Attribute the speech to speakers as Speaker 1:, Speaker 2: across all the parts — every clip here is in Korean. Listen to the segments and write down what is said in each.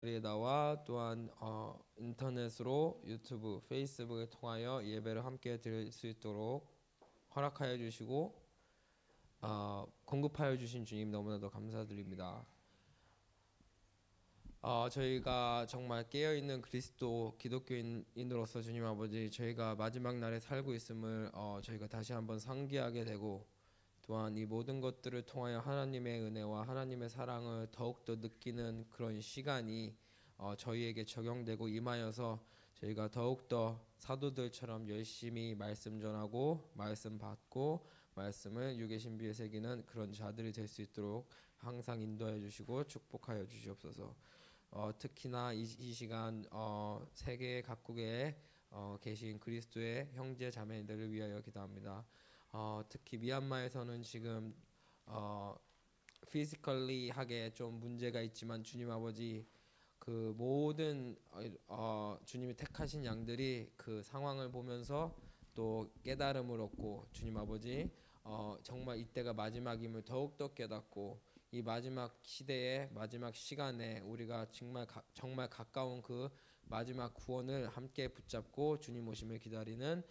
Speaker 1: 자리에 나와 또한 인터넷으로 유튜브, 페이스북을 통하여 예배를 함께 드릴 수 있도록 허락하여 주시고 공급하여 주신 주님 너무나도 감사드립니다. 저희가 정말 깨어있는 그리스도 기독교인으로서 주님 아버지, 저희가 마지막 날에 살고 있음을 저희가 다시 한번 상기하게 되고, 또한 이 모든 것들을 통하여 하나님의 은혜와 하나님의 사랑을 더욱더 느끼는 그런 시간이 저희에게 적용되고 임하여서 저희가 더욱더 사도들처럼 열심히 말씀 전하고 말씀 받고 말씀을 육의 신비에 새기는 그런 자들이 될 수 있도록 항상 인도하여 주시고 축복하여 주시옵소서. 특히나 이 시간 세계 각국에 계신 그리스도의 형제 자매들을 위하여 기도합니다. 특히 미얀마에서는 지금 피지컬리하게 좀 문제가 있지만 주님 아버지, 그 모든 주님이 택하신 양들이 그 상황을 보면서 또 깨달음을 얻고, 주님 아버지 정말 이때가 마지막임을 더욱더 깨닫고, 이 마지막 시대의 마지막 시간에 우리가 정말 가까운 그 마지막 구원을 함께 붙잡고 주님 오심을 기다리는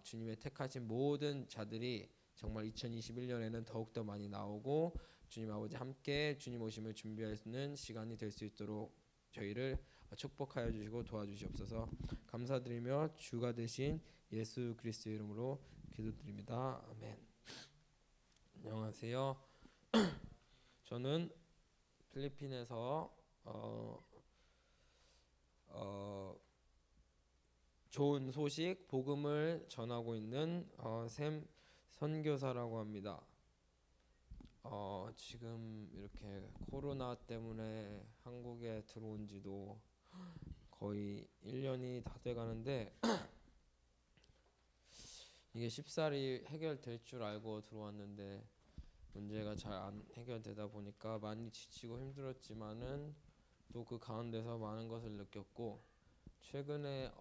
Speaker 1: 주님의 택하신 모든 자들이 정말 2021년에는 더욱더 많이 나오고, 주님 아버지 함께 주님 오심을 준비하는 시간이 될 수 있도록 저희를 축복하여 주시고 도와주시옵소서. 감사드리며 주가 되신 예수 그리스도의 이름으로 기도드립니다. 아멘. 안녕하세요. 저는 필리핀에서 좋은 소식, 복음을 전하고 있는 샘 선교사라고 합니다. 지금 이렇게 코로나 때문에 한국에 들어온 지도 거의 1년이 다 돼가는데 이게 쉽사리 해결될 줄 알고 들어왔는데 문제가 잘 안 해결되다 보니까 많이 지치고 힘들었지만은 또 그 가운데서 많은 것을 느꼈고, 최근에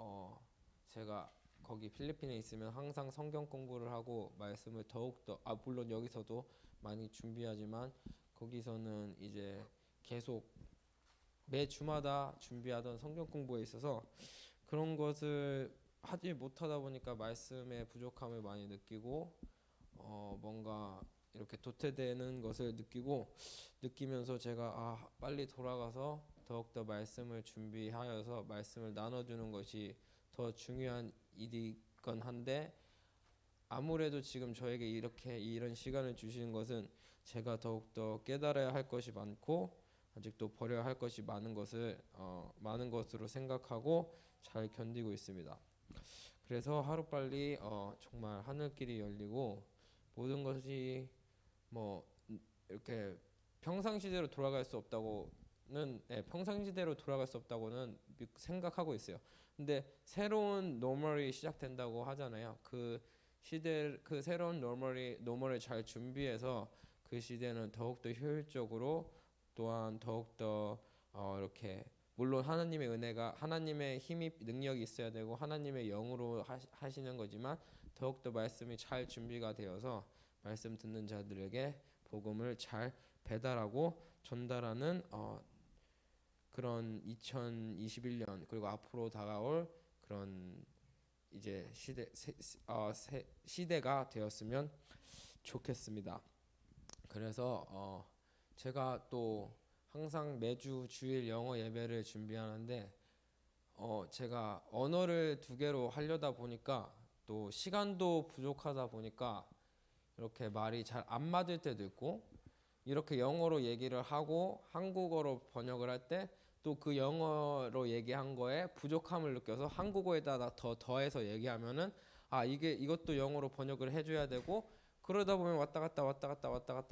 Speaker 1: 제가 거기 필리핀에 있으면 항상 성경 공부를 하고 말씀을 더욱더 물론 여기서도 많이 준비하지만 거기서는 이제 계속 매 주마다 준비하던 성경 공부에 있어서 그런 것을 하지 못하다 보니까 말씀의 부족함을 많이 느끼고 뭔가 이렇게 도태되는 것을 느끼면서 제가 빨리 돌아가서 더욱더 말씀을 준비하여서 말씀을 나눠주는 것이 더 중요한 일이건 한데, 아무래도 지금 저에게 이런 시간을 주시는 것은 제가 더욱더 깨달아야 할 것이 많고 아직도 버려야 할 것이 많은 것으로 생각하고 잘 견디고 있습니다. 그래서 하루빨리 정말 하늘길이 열리고 모든 것이 뭐 이렇게 평상시대로 돌아갈 수 없다고는 생각하고 있어요. 근데 새로운 노멀이 시작된다고 하잖아요. 그 새로운 노멀을 잘 준비해서 그 시대는 더욱더 효율적으로, 또한 더욱더 이렇게, 물론 하나님의 은혜가, 하나님의 힘이, 능력이 있어야 되고 하나님의 영으로 하시는 거지만 더욱더 말씀이 잘 준비가 되어서 말씀 듣는 자들에게 복음을 잘 배달하고 전달하는 그런 2021년 그리고 앞으로 다가올 그런 이제 시대가 되었으면 좋겠습니다. 그래서 제가 또 항상 매주 주일 영어 예배를 준비하는데 제가 언어를 2개로 하려다 보니까 또 시간도 부족하다 보니까 이렇게 말이 잘 안 맞을 때도 있고, 이렇게 영어로 얘기를 하고 한국어로 번역을 할 때 또 그 영어로 얘기한 거에 부족함을 느껴서 한국어에다 더해서 얘기하면은 이것도 영어로 번역을 해줘야 되고, 그러다 보면 왔다 갔다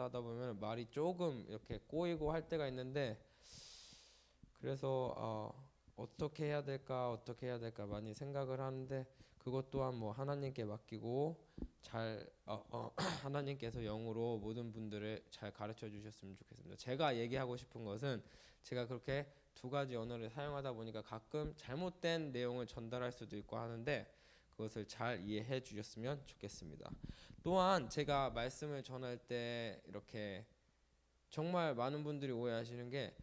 Speaker 1: 하다 보면 말이 조금 이렇게 꼬이고 할 때가 있는데, 그래서 어떻게 해야 될까 많이 생각을 하는데, 그것 또한 뭐 하나님께 맡기고 잘 하나님께서 영으로 모든 분들을 잘 가르쳐 주셨으면 좋겠습니다. 제가 얘기하고 싶은 것은, 제가 그렇게 2가지 언어를 사용하다 보니까 가끔 잘못된 내용을 전달할 수도 있고 하는데 그것을 잘 이해해 주셨으면 좋겠습니다. 또한 제가 말씀을 전할 때 이렇게 정말 많은 분들이 오해하시는 게,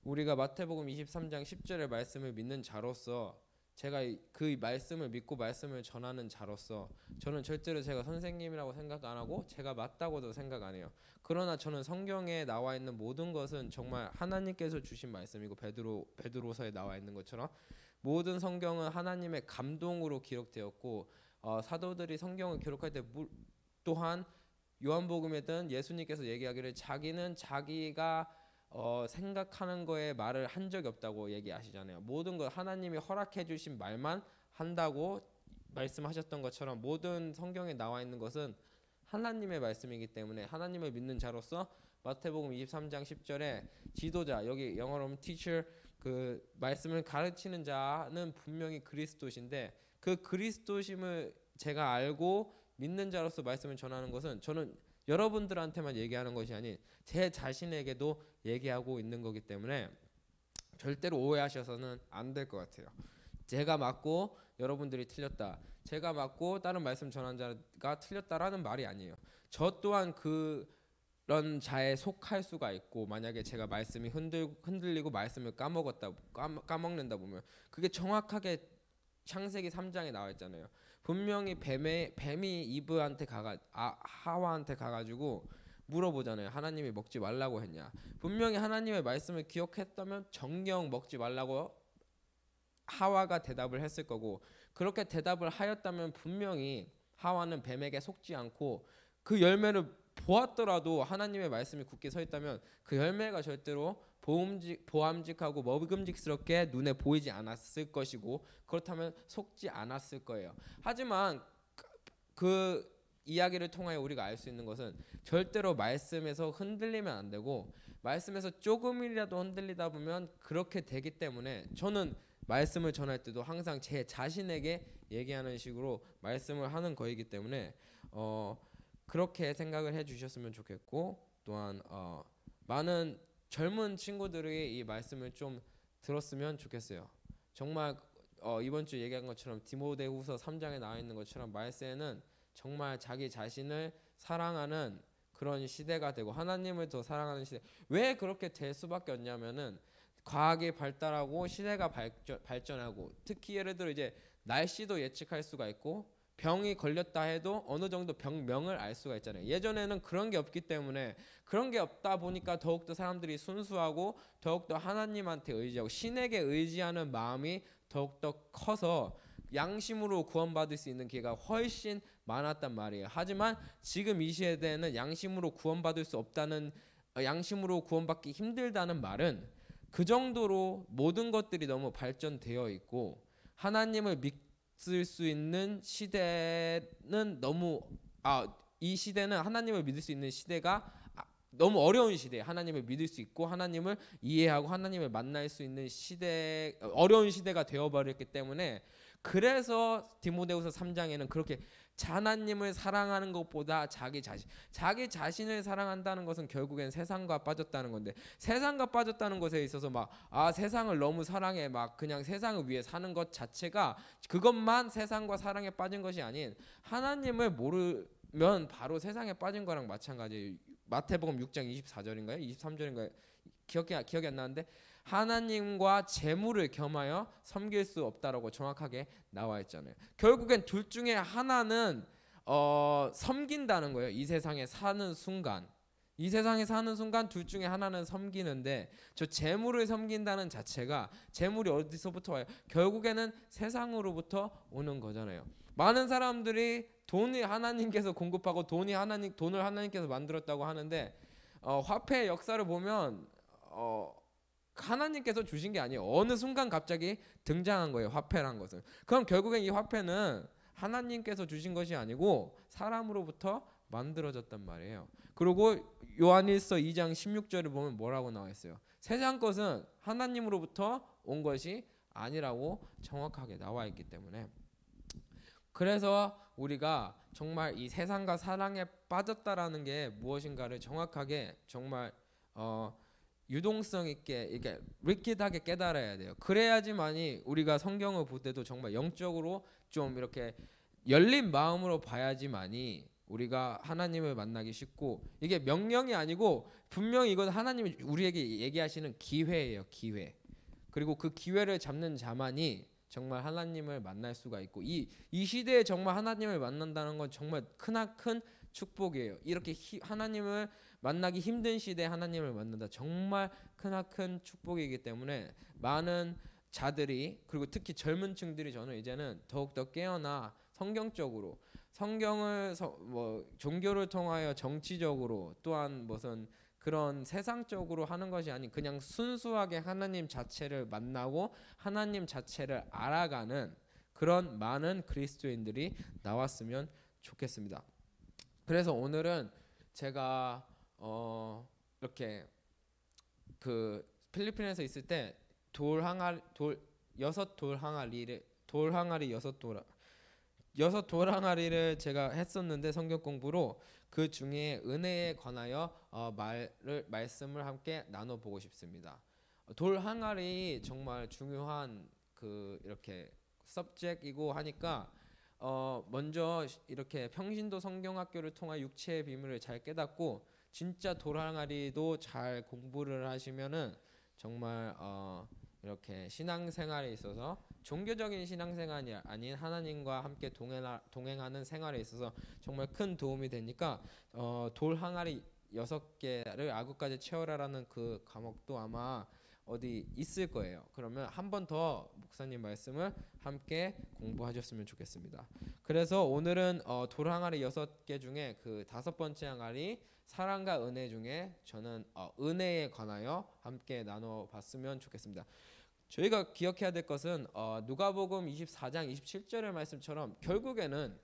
Speaker 1: 우리가 마태복음 23장 10절의 말씀을 믿는 자로서 제가 그 말씀을 믿고 말씀을 전하는 자로서 저는 절대로 제가 선생님이라고 생각 안 하고 제가 맞다고도 생각 안 해요. 그러나 저는 성경에 나와 있는 모든 것은 정말 하나님께서 주신 말씀이고 베드로서에 나와 있는 것처럼 모든 성경은 하나님의 감동으로 기록되었고 사도들이 성경을 기록할 때 또한 요한복음에든 예수님께서 얘기하기를 자기는 자기가 생각하는 거에 말을 한 적이 없다고 얘기하시잖아요. 모든 것 하나님이 허락해 주신 말만 한다고 말씀하셨던 것처럼 모든 성경에 나와 있는 것은 하나님의 말씀이기 때문에 하나님을 믿는 자로서 마태복음 23장 10절에 지도자, 여기 영어로 하면 teacher, 그 말씀을 가르치는 자는 분명히 그리스도신데 그 그리스도심을 제가 알고 믿는 자로서 말씀을 전하는 것은 저는 여러분들한테만 얘기하는 것이 아닌 제 자신에게도 얘기하고 있는 거기 때문에 절대로 오해하셔서는 안 될 것 같아요. 제가 맞고 여러분들이 틀렸다, 제가 맞고 다른 말씀 전한 자가 틀렸다라는 말이 아니에요. 저 또한 그런 자에 속할 수가 있고, 만약에 제가 말씀이 흔들리고 말씀을 까먹는다 보면 그게 정확하게 창세기 3장에 나와 있잖아요. 분명히 뱀이 이브한테 하와한테 가가지고 물어보잖아요. 하나님이 먹지 말라고 했냐. 분명히 하나님의 말씀을 기억했다면 정녕 먹지 말라고 하와가 대답을 했을 거고, 그렇게 대답을 하였다면 분명히 하와는 뱀에게 속지 않고 그 열매를 보았더라도 하나님의 말씀이 굳게 서 있다면 그 열매가 절대로 보암직하고 먹음직스럽게 눈에 보이지 않았을 것이고, 그렇다면 속지 않았을 거예요. 하지만 그 이야기를 통하여 우리가 알 수 있는 것은 절대로 말씀에서 흔들리면 안 되고, 말씀에서 조금이라도 흔들리다 보면 그렇게 되기 때문에 저는 말씀을 전할 때도 항상 제 자신에게 얘기하는 식으로 말씀을 하는 거이기 때문에 그렇게 생각을 해주셨으면 좋겠고, 또한 많은 젊은 친구들이 이 말씀을 좀 들었으면 좋겠어요. 정말 이번 주 얘기한 것처럼 디모데후서 3장에 나와 있는 것처럼 말세에는 정말 자기 자신을 사랑하는 그런 시대가 되고 하나님을 더 사랑하는 시대. 왜 그렇게 될 수밖에 없냐면은 과학이 발달하고 시대가 발전하고, 특히 예를 들어 이제 날씨도 예측할 수가 있고 병이 걸렸다 해도 어느 정도 병명을 알 수가 있잖아요. 예전에는 그런 게 없기 때문에, 그런 게 없다 보니까 더욱더 사람들이 순수하고 더욱더 하나님한테 의지하고 신에게 의지하는 마음이 더욱더 커서 양심으로 구원받을 수 있는 기회가 훨씬 많았단 말이에요. 하지만 지금 이 시대에는 양심으로 구원받을 수 없다는, 양심으로 구원받기 힘들다는 말은 그 정도로 모든 것들이 너무 발전되어 있고 하나님을 믿을 수 있는 시대는 너무 이 시대는 하나님을 믿을 수 있는 시대가 너무 어려운 시대, 하나님을 믿을 수 있고 하나님을 이해하고 하나님을 만날 수 있는 시대, 어려운 시대가 되어버렸기 때문에, 그래서 디모데후서 3장에는 그렇게 하나님을 사랑하는 것보다 자기 자신을 사랑한다는 것은 결국엔 세상과 빠졌다는 건데, 세상과 빠졌다는 것에 있어서 세상을 너무 사랑해 그냥 세상을 위해 사는 것 자체가, 그것만 세상과 사랑에 빠진 것이 아닌 하나님을 모르면 바로 세상에 빠진 거랑 마찬가지예요. 마태복음 6장 24절인가요? 23절인가요? 기억이 안 나는데 하나님과 재물을 겸하여 섬길 수 없다라고 정확하게 나와 있잖아요. 결국엔 둘 중에 하나는 섬긴다는 거예요. 이 세상에 사는 순간 둘 중에 하나는 섬기는데, 저 재물을 섬긴다는 자체가, 재물이 어디서부터 와요? 결국에는 세상으로부터 오는 거잖아요. 많은 사람들이 돈이 하나님께서 공급하고 돈을 하나님께서 만들었다고 하는데, 화폐의 역사를 보면 하나님께서 주신 게 아니에요. 어느 순간 갑자기 등장한 거예요, 화폐란 것은. 그럼 결국엔 이 화폐는 하나님께서 주신 것이 아니고 사람으로부터 만들어졌단 말이에요. 그리고 요한일서 2장 16절을 보면 뭐라고 나와 있어요? 세상 것은 하나님으로부터 온 것이 아니라고 정확하게 나와 있기 때문에, 그래서 우리가 정말 이 세상과 사랑에 빠졌다라는 게 무엇인가를 정확하게, 정말 유동성 있게 이렇게 리퀴드하게 깨달아야 돼요. 그래야지만이 우리가 성경을 볼 때도 정말 영적으로 좀 이렇게 열린 마음으로 봐야지만이 우리가 하나님을 만나기 쉽고, 이게 명령이 아니고 분명히 이건 하나님이 우리에게 얘기하시는 기회예요. 기회. 그리고 그 기회를 잡는 자만이 정말 하나님을 만날 수가 있고, 이 시대에 정말 하나님을 만난다는 건 정말 크나큰 축복이에요. 이렇게 하나님을 만나기 힘든 시대에 하나님을 만난다, 정말 크나큰 축복이기 때문에 많은 자들이, 그리고 특히 젊은 층들이 저는 이제는 더욱더 깨어나 성경적으로, 성경을 뭐 종교를 통하여 정치적으로, 또한 무슨 그런 세상적으로 하는 것이 아닌 그냥 순수하게 하나님 자체를 만나고 하나님 자체를 알아가는 그런 많은 그리스도인들이 나왔으면 좋겠습니다. 그래서 오늘은 제가 이렇게 그 필리핀에서 있을 때 여섯 돌 항아리를 제가 했었는데, 성경 공부로 그 중에 은혜에 관하여 말씀을 함께 나눠보고 싶습니다. 돌 항아리 정말 중요한 그 이렇게 서브젝이고 하니까 먼저 이렇게 평신도 성경학교를 통해 육체의 비밀을 잘 깨닫고 진짜 돌 항아리도 잘 공부를 하시면은 정말 이렇게 신앙생활에 있어서, 종교적인 신앙생활이 아닌 하나님과 함께 동행하는 생활에 있어서 정말 큰 도움이 되니까 돌 항아리 6개를 아구까지 채워라라는 그 과목도 아마 어디 있을 거예요. 그러면 한 번 더 목사님 말씀을 함께 공부하셨으면 좋겠습니다. 그래서 오늘은 돌 항아리 6개 중에 그 5번째 항아리 사랑과 은혜 중에 저는 은혜에 관하여 함께 나눠봤으면 좋겠습니다. 저희가 기억해야 될 것은 누가복음 24장 27절의 말씀처럼 결국에는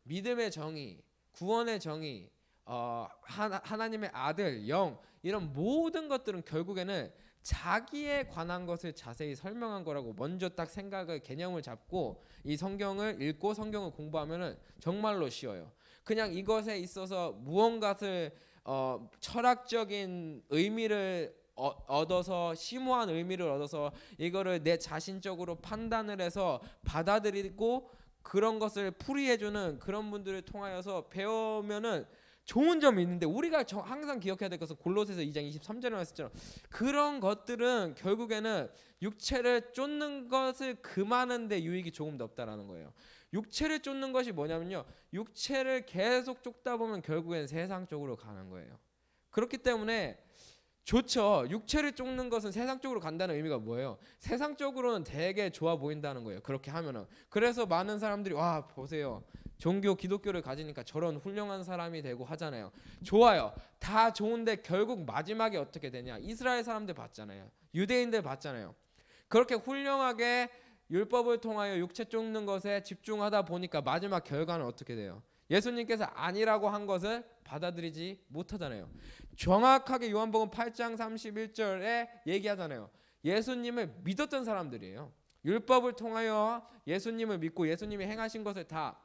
Speaker 1: 믿음의 정의, 구원의 정의, 하나님의 아들, 영, 이런 모든 것들은 결국에는 자기에 관한 것을 자세히 설명한 거라고 먼저 딱 개념을 잡고 이 성경을 읽고 성경을 공부하면은 정말로 쉬워요. 그냥 이것에 있어서 무언가를 철학적인 의미를 얻어서, 심오한 의미를 얻어서 이거를 내 자신적으로 판단을 해서 받아들이고 그런 것을 풀이해주는 그런 분들을 통하여서 배우면은 좋은 점이 있는데, 우리가 항상 기억해야 될 것은 골로새서 2장 23절에 말했처럼 그런 것들은 결국에는 육체를 쫓는 것을 금하는데 유익이 조금 더 없다라는 거예요. 육체를 쫓는 것이 뭐냐면요, 육체를 계속 쫓다 보면 결국엔 세상 쪽으로 가는 거예요. 그렇기 때문에 좋죠. 육체를 쫓는 것은 세상 쪽으로 간다는 의미가 뭐예요? 세상 쪽으로는 되게 좋아 보인다는 거예요. 그렇게 하면은. 그래서 많은 사람들이 와 보세요, 기독교를 가지니까 저런 훌륭한 사람이 되고 하잖아요. 좋아요. 다 좋은데 결국 마지막에 어떻게 되냐? 이스라엘 사람들 봤잖아요. 유대인들 봤잖아요. 그렇게 훌륭하게 율법을 통하여 육체 쫓는 것에 집중하다 보니까 마지막 결과는 어떻게 돼요? 예수님께서 아니라고 한 것을 받아들이지 못하잖아요. 정확하게 요한복음 8장 31절에 얘기하잖아요. 예수님을 믿었던 사람들이에요. 율법을 통하여 예수님을 믿고 예수님이 행하신 것을 다,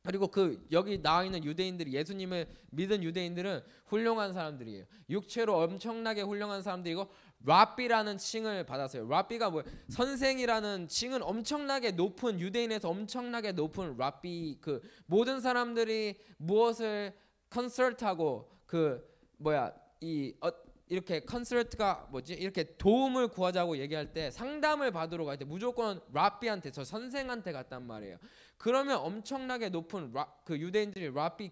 Speaker 1: 그리고 여기 나와 있는 유대인들이, 예수님을 믿은 유대인들은 훌륭한 사람들이에요. 육체로 엄청나게 훌륭한 사람들이고 랍비라는 칭을 받았어요. 랍비가 뭐예요? 선생이라는 칭은 엄청나게 높은, 유대인에서 엄청나게 높은 랍비, 모든 사람들이 무엇을 컨설트하고 이렇게 컨설트가 이렇게 도움을 구하자고 얘기할 때, 상담을 받으러 갈 때 무조건 랍비한테, 저 선생한테 갔단 말이에요. 그러면 엄청나게 높은 유대인들이 랍비,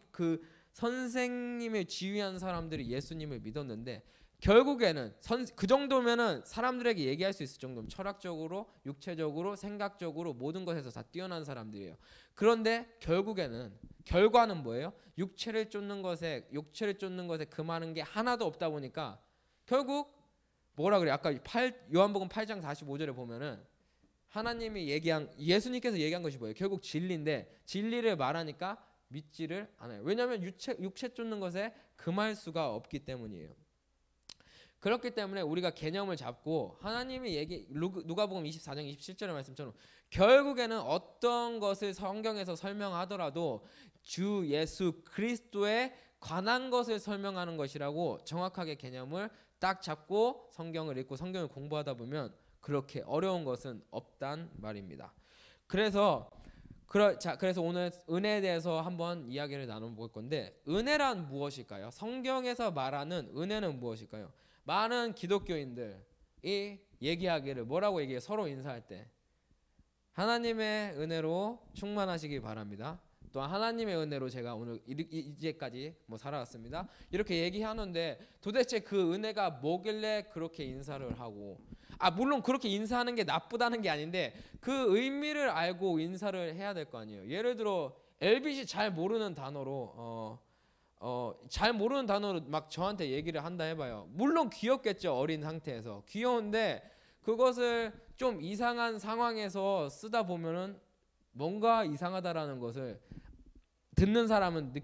Speaker 1: 선생님을 지휘한 사람들이 예수님을 믿었는데, 결국에는 그 정도면은 사람들에게 얘기할 수 있을 정도면 철학적으로, 육체적으로, 생각적으로 모든 것에서 다 뛰어난 사람들이에요. 그런데 결과는 뭐예요? 육체를 쫓는 것에 금하는 게 하나도 없다 보니까 결국 뭐라 그래? 아까 요한복음 8장 45절에 보면은 예수님께서 얘기한 것이 뭐예요? 결국 진리인데, 진리를 말하니까 믿지를 않아요. 왜냐하면 육체 쫓는 것에 금할 수가 없기 때문이에요. 그렇기 때문에 우리가 개념을 잡고 하나님이 누가복음 24장 27절의 말씀처럼 결국에는 어떤 것을 성경에서 설명하더라도 주 예수 그리스도에 관한 것을 설명하는 것이라고 정확하게 개념을 딱 잡고 성경을 읽고 성경을 공부하다 보면 그렇게 어려운 것은 없단 말입니다. 그래서 그래서 오늘 은혜에 대해서 한번 이야기를 나눠볼 건데, 은혜란 무엇일까요? 성경에서 말하는 은혜는 무엇일까요? 많은 기독교인들이 얘기하기를 뭐라고 얘기해요? 서로 인사할 때 하나님의 은혜로 충만하시기 바랍니다. 또한 하나님의 은혜로 제가 오늘 이제까지 살아왔습니다. 이렇게 얘기하는데 도대체 그 은혜가 뭐길래 그렇게 인사를 하고, 물론 그렇게 인사하는 게 나쁘다는 게 아닌데 그 의미를 알고 인사를 해야 될 거 아니에요. 예를 들어 LBC 잘 모르는 단어로 막 저한테 얘기를 한다 해봐요. 물론 귀엽겠죠. 어린 상태에서 귀여운데 그것을 좀 이상한 상황에서 쓰다 보면은 뭔가 이상하다라는 것을 듣는 사람은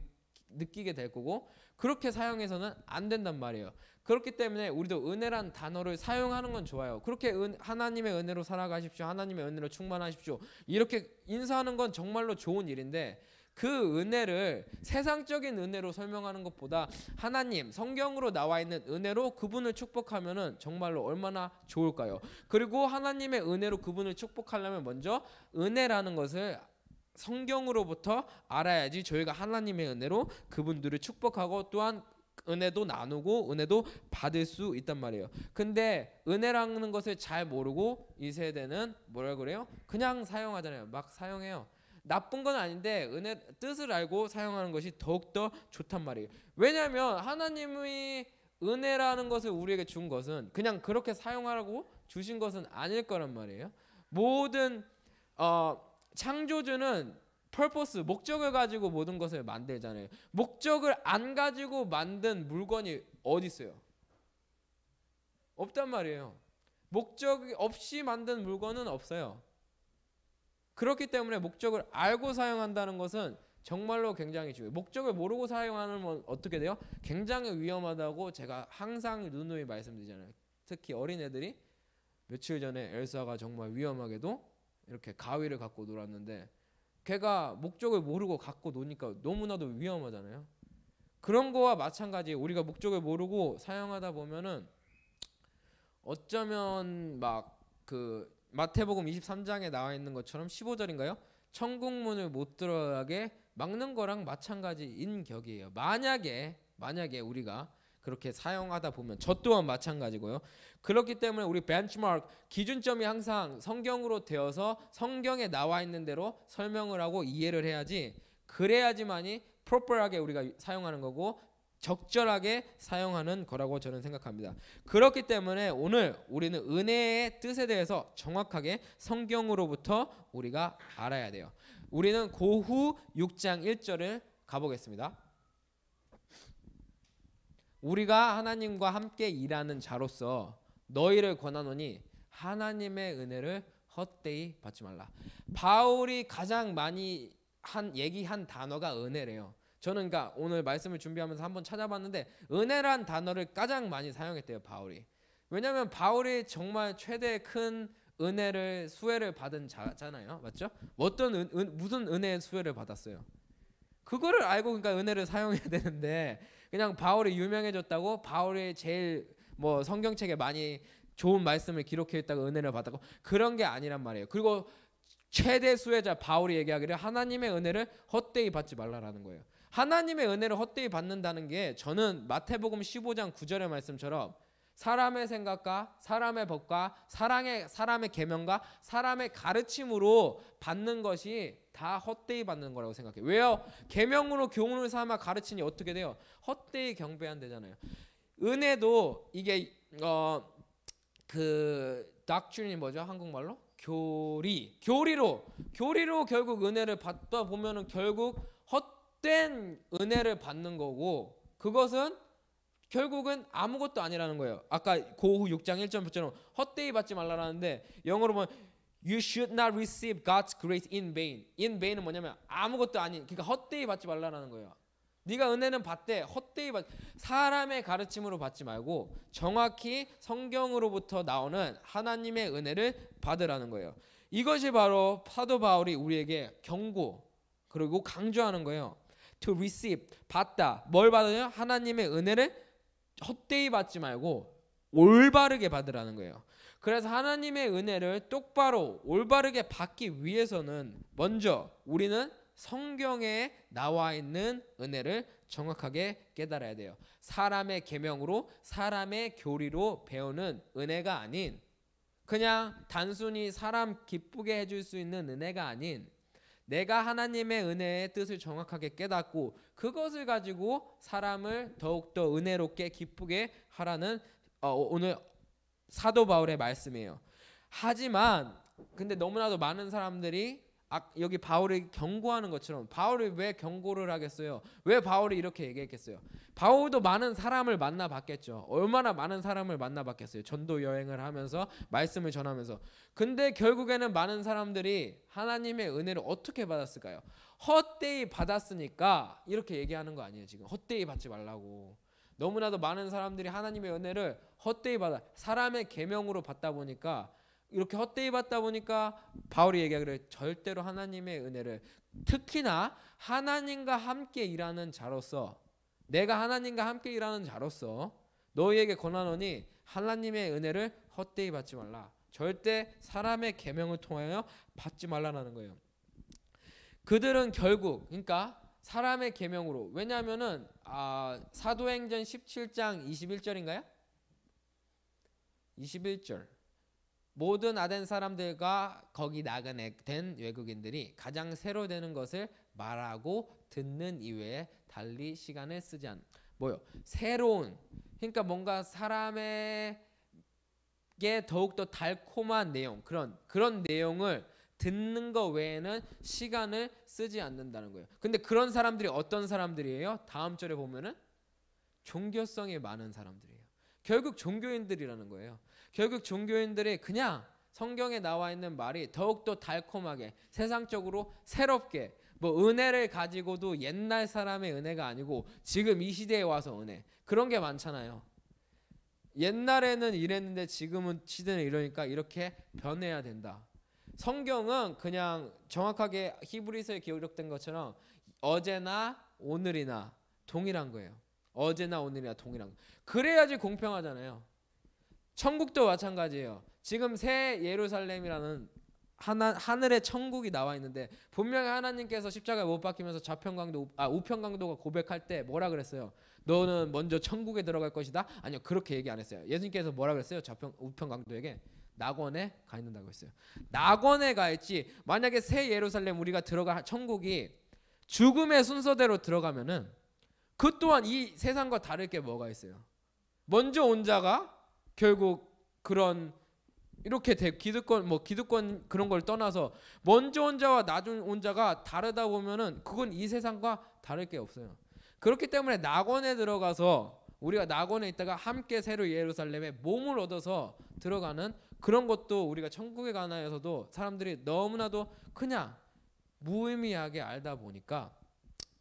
Speaker 1: 느끼게 될 거고, 그렇게 사용해서는 안 된단 말이에요. 그렇기 때문에 우리도 은혜란 단어를 사용하는 건 좋아요. 그렇게 하나님의 은혜로 살아가십시오, 하나님의 은혜로 충만하십시오, 이렇게 인사하는 건 정말로 좋은 일인데, 그 은혜를 세상적인 은혜로 설명하는 것보다 하나님, 성경으로 나와 있는 은혜로 그분을 축복하면은 정말로 얼마나 좋을까요? 그리고 하나님의 은혜로 그분을 축복하려면 먼저 은혜라는 것을 성경으로부터 알아야지 저희가 하나님의 은혜로 그분들을 축복하고 또한 은혜도 나누고 은혜도 받을 수 있단 말이에요. 근데 은혜라는 것을 잘 모르고 이 세대는 뭐라 그래요? 그냥 사용하잖아요. 막 사용해요. 나쁜 건 아닌데 은혜 뜻을 알고 사용하는 것이 더욱더 좋단 말이에요. 왜냐하면 하나님이 은혜라는 것을 우리에게 준 것은 그냥 그렇게 사용하라고 주신 것은 아닐 거란 말이에요. 모든 창조주는 purpose, 목적을 가지고 모든 것을 만들잖아요. 목적을 안 가지고 만든 물건이 어디 있어요? 없단 말이에요. 목적 없이 만든 물건은 없어요. 그렇기 때문에 목적을 알고 사용한다는 것은 정말로 굉장히 중요해요. 목적을 모르고 사용하는 건 어떻게 돼요? 굉장히 위험하다고 제가 항상 누누이 말씀드리잖아요. 특히 어린애들이 며칠 전에 엘사가 정말 위험하게도 이렇게 가위를 갖고 놀았는데 걔가 목적을 모르고 갖고 노니까 너무나도 위험하잖아요. 그런 거와 마찬가지, 우리가 목적을 모르고 사용하다 보면은 어쩌면 막 그 마태복음 23장에 나와 있는 것처럼 15절인가요? 천국문을 못 들어가게 막는 거랑 마찬가지인 격이에요. 만약에 우리가 그렇게 사용하다 보면 저 또한 마찬가지고요. 그렇기 때문에 우리 벤치마크 기준점이 항상 성경으로 되어서 성경에 나와 있는 대로 설명을 하고 이해를 해야지, 그래야지만이 프로퍼하게 우리가 사용하는 거고 적절하게 사용하는 거라고 저는 생각합니다. 그렇기 때문에 오늘 우리는 은혜의 뜻에 대해서 정확하게 성경으로부터 우리가 알아야 돼요. 우리는 고후 6장 1절을 가보겠습니다. 우리가 하나님과 함께 일하는 자로서 너희를 권하노니 하나님의 은혜를 헛되이 받지 말라. 바울이 가장 많이 얘기한 단어가 은혜래요. 저는 그러니까 오늘 말씀을 준비하면서 한번 찾아봤는데 은혜란 단어를 가장 많이 사용했대요, 바울이. 왜냐하면 바울이 정말 최대 큰 은혜를 수혜를 받은 자잖아요, 맞죠? 무슨 은혜의 수혜를 받았어요? 그거를 알고 그러니까 은혜를 사용해야 되는데, 그냥 바울이 유명해졌다고 바울이 제일 성경책에 많이 좋은 말씀을 기록해있다고 은혜를 받았고 그런 게 아니란 말이에요. 그리고 최대 수혜자 바울이 얘기하기를 하나님의 은혜를 헛되이 받지 말라라는 거예요. 하나님의 은혜를 헛되이 받는다는 게 저는 마태복음 15장 9절의 말씀처럼 사람의 생각과 사람의 법과 사람의 계명과 사람의 가르침으로 받는 것이 다 헛되이 받는 거라고 생각해요. 왜요? 계명으로 교훈을 삼아 가르치니 어떻게 돼요? 헛되이 경배한대잖아요. 은혜도 이게 그 doctrine이 뭐죠? 한국말로? 교리로 결국 은혜를 받다 보면은 결국 헛된 은혜를 받는 거고, 그것은 결국은 아무것도 아니라는 거예요. 아까 고후 6장 1절처럼 헛되이 받지 말라라는데 영어로 보면 You should not receive God's grace in vain. In vain은 뭐냐면 아무것도 아닌, 그러니까 헛되이 받지 말라라는 거예요. 네가 은혜는 받되 헛되이 사람의 가르침으로 받지 말고 정확히 성경으로부터 나오는 하나님의 은혜를 받으라는 거예요. 이것이 바로 사도 바울이 우리에게 경고 그리고 강조하는 거예요. To receive, 받다. 뭘 받아요? 하나님의 은혜를 헛되이 받지 말고 올바르게 받으라는 거예요. 그래서 하나님의 은혜를 똑바로 올바르게 받기 위해서는 먼저 우리는 성경에 나와 있는 은혜를 정확하게 깨달아야 돼요. 사람의 계명으로 사람의 교리로 배우는 은혜가 아닌, 그냥 단순히 사람 기쁘게 해줄 수 있는 은혜가 아닌, 내가 하나님의 은혜의 뜻을 정확하게 깨닫고 그것을 가지고 사람을 더욱더 은혜롭게 기쁘게 하라는 오늘 사도 바울의 말씀이에요. 하지만 근데 너무나도 많은 사람들이 여기 바울이 경고하는 것처럼, 바울이 왜 경고를 하겠어요? 왜 바울이 이렇게 얘기했겠어요? 바울도 많은 사람을 만나봤겠죠. 얼마나 많은 사람을 만나봤겠어요. 전도 여행을 하면서 말씀을 전하면서. 근데 결국에는 많은 사람들이 하나님의 은혜를 어떻게 받았을까요? 헛되이 받았으니까 이렇게 얘기하는 거 아니에요. 지금 헛되이 받지 말라고. 너무나도 많은 사람들이 하나님의 은혜를 헛되이 받아, 사람의 계명으로 받다 보니까, 이렇게 헛되이 받다 보니까 바울이 얘기하기를 절대로 하나님의 은혜를, 특히나 하나님과 함께 일하는 자로서, 내가 하나님과 함께 일하는 자로서 너희에게 권하노니 하나님의 은혜를 헛되이 받지 말라. 절대 사람의 계명을 통하여 받지 말라는 거예요. 그들은 결국, 그러니까 사람의 계명으로, 왜냐하면은 사도행전 17장 21절인가요? 21절. 모든 아덴 사람들과 거기 나그네된 외국인들이 가장 새로 되는 것을 말하고 듣는 이외에 달리 시간을 쓰지 않. 뭐요? 새로운, 그러니까 뭔가 사람에게 더욱더 달콤한 내용, 그런 내용을 듣는 거 외에는 시간을 쓰지 않는다는 거예요. 근데 그런 사람들이 어떤 사람들이에요? 다음 절에 보면은 종교성이 많은 사람들이에요. 결국 종교인들이라는 거예요. 결국 종교인들이 그냥 성경에 나와 있는 말이 더욱더 달콤하게, 세상적으로 새롭게, 뭐 은혜를 가지고도 옛날 사람의 은혜가 아니고 지금 이 시대에 와서 은혜, 그런 게 많잖아요. 옛날에는 이랬는데 지금은 시대는 이러니까 이렇게 변해야 된다. 성경은 그냥 정확하게 히브리서에 기록된 것처럼 어제나 오늘이나 동일한 거예요. 어제나 오늘이나 동일한 거. 그래야지 공평하잖아요. 천국도 마찬가지예요. 지금 새 예루살렘이라는 하늘의 천국이 나와 있는데, 분명히 하나님께서 십자가에 못 박히면서 우편강도가 고백할 때 뭐라 그랬어요? 너는 먼저 천국에 들어갈 것이다? 아니요, 그렇게 얘기 안 했어요. 예수님께서 뭐라 그랬어요? 우편강도에게 낙원에 가 있는다고 했어요. 낙원에 가 있지. 만약에 새 예루살렘, 우리가 들어갈 천국이 죽음의 순서대로 들어가면은 그 또한 이 세상과 다를 게 뭐가 있어요? 먼저 온 자가 결국 그런 이렇게 기득권 그런 걸 떠나서 먼저 온 자와 나중 온 자가 다르다 보면은 그건 이 세상과 다를 게 없어요. 그렇기 때문에 낙원에 들어가서 우리가 낙원에 있다가 함께 새로 예루살렘에 몸을 얻어서 들어가는 그런 것도 우리가 천국에 관하여서도 사람들이 너무나도 그냥 무의미하게 알다 보니까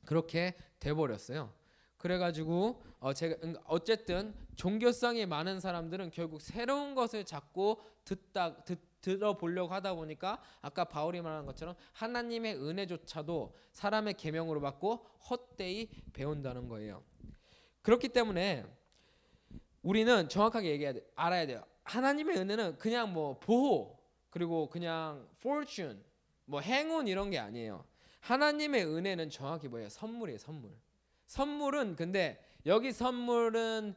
Speaker 1: 그렇게 돼버렸어요. 그래가지고 제가 어쨌든 종교성이 많은 사람들은 결국 새로운 것을 자꾸 들어보려고 하다 보니까 아까 바울이 말한 것처럼 하나님의 은혜조차도 사람의 계명으로 받고 헛되이 배운다는 거예요. 그렇기 때문에 우리는 정확하게 알아야 돼요. 하나님의 은혜는 그냥 뭐 보호, 그리고 그냥 fortune, 뭐 행운 이런 게 아니에요. 하나님의 은혜는 정확히 뭐예요? 선물이에요. 선물은 근데 여기 선물은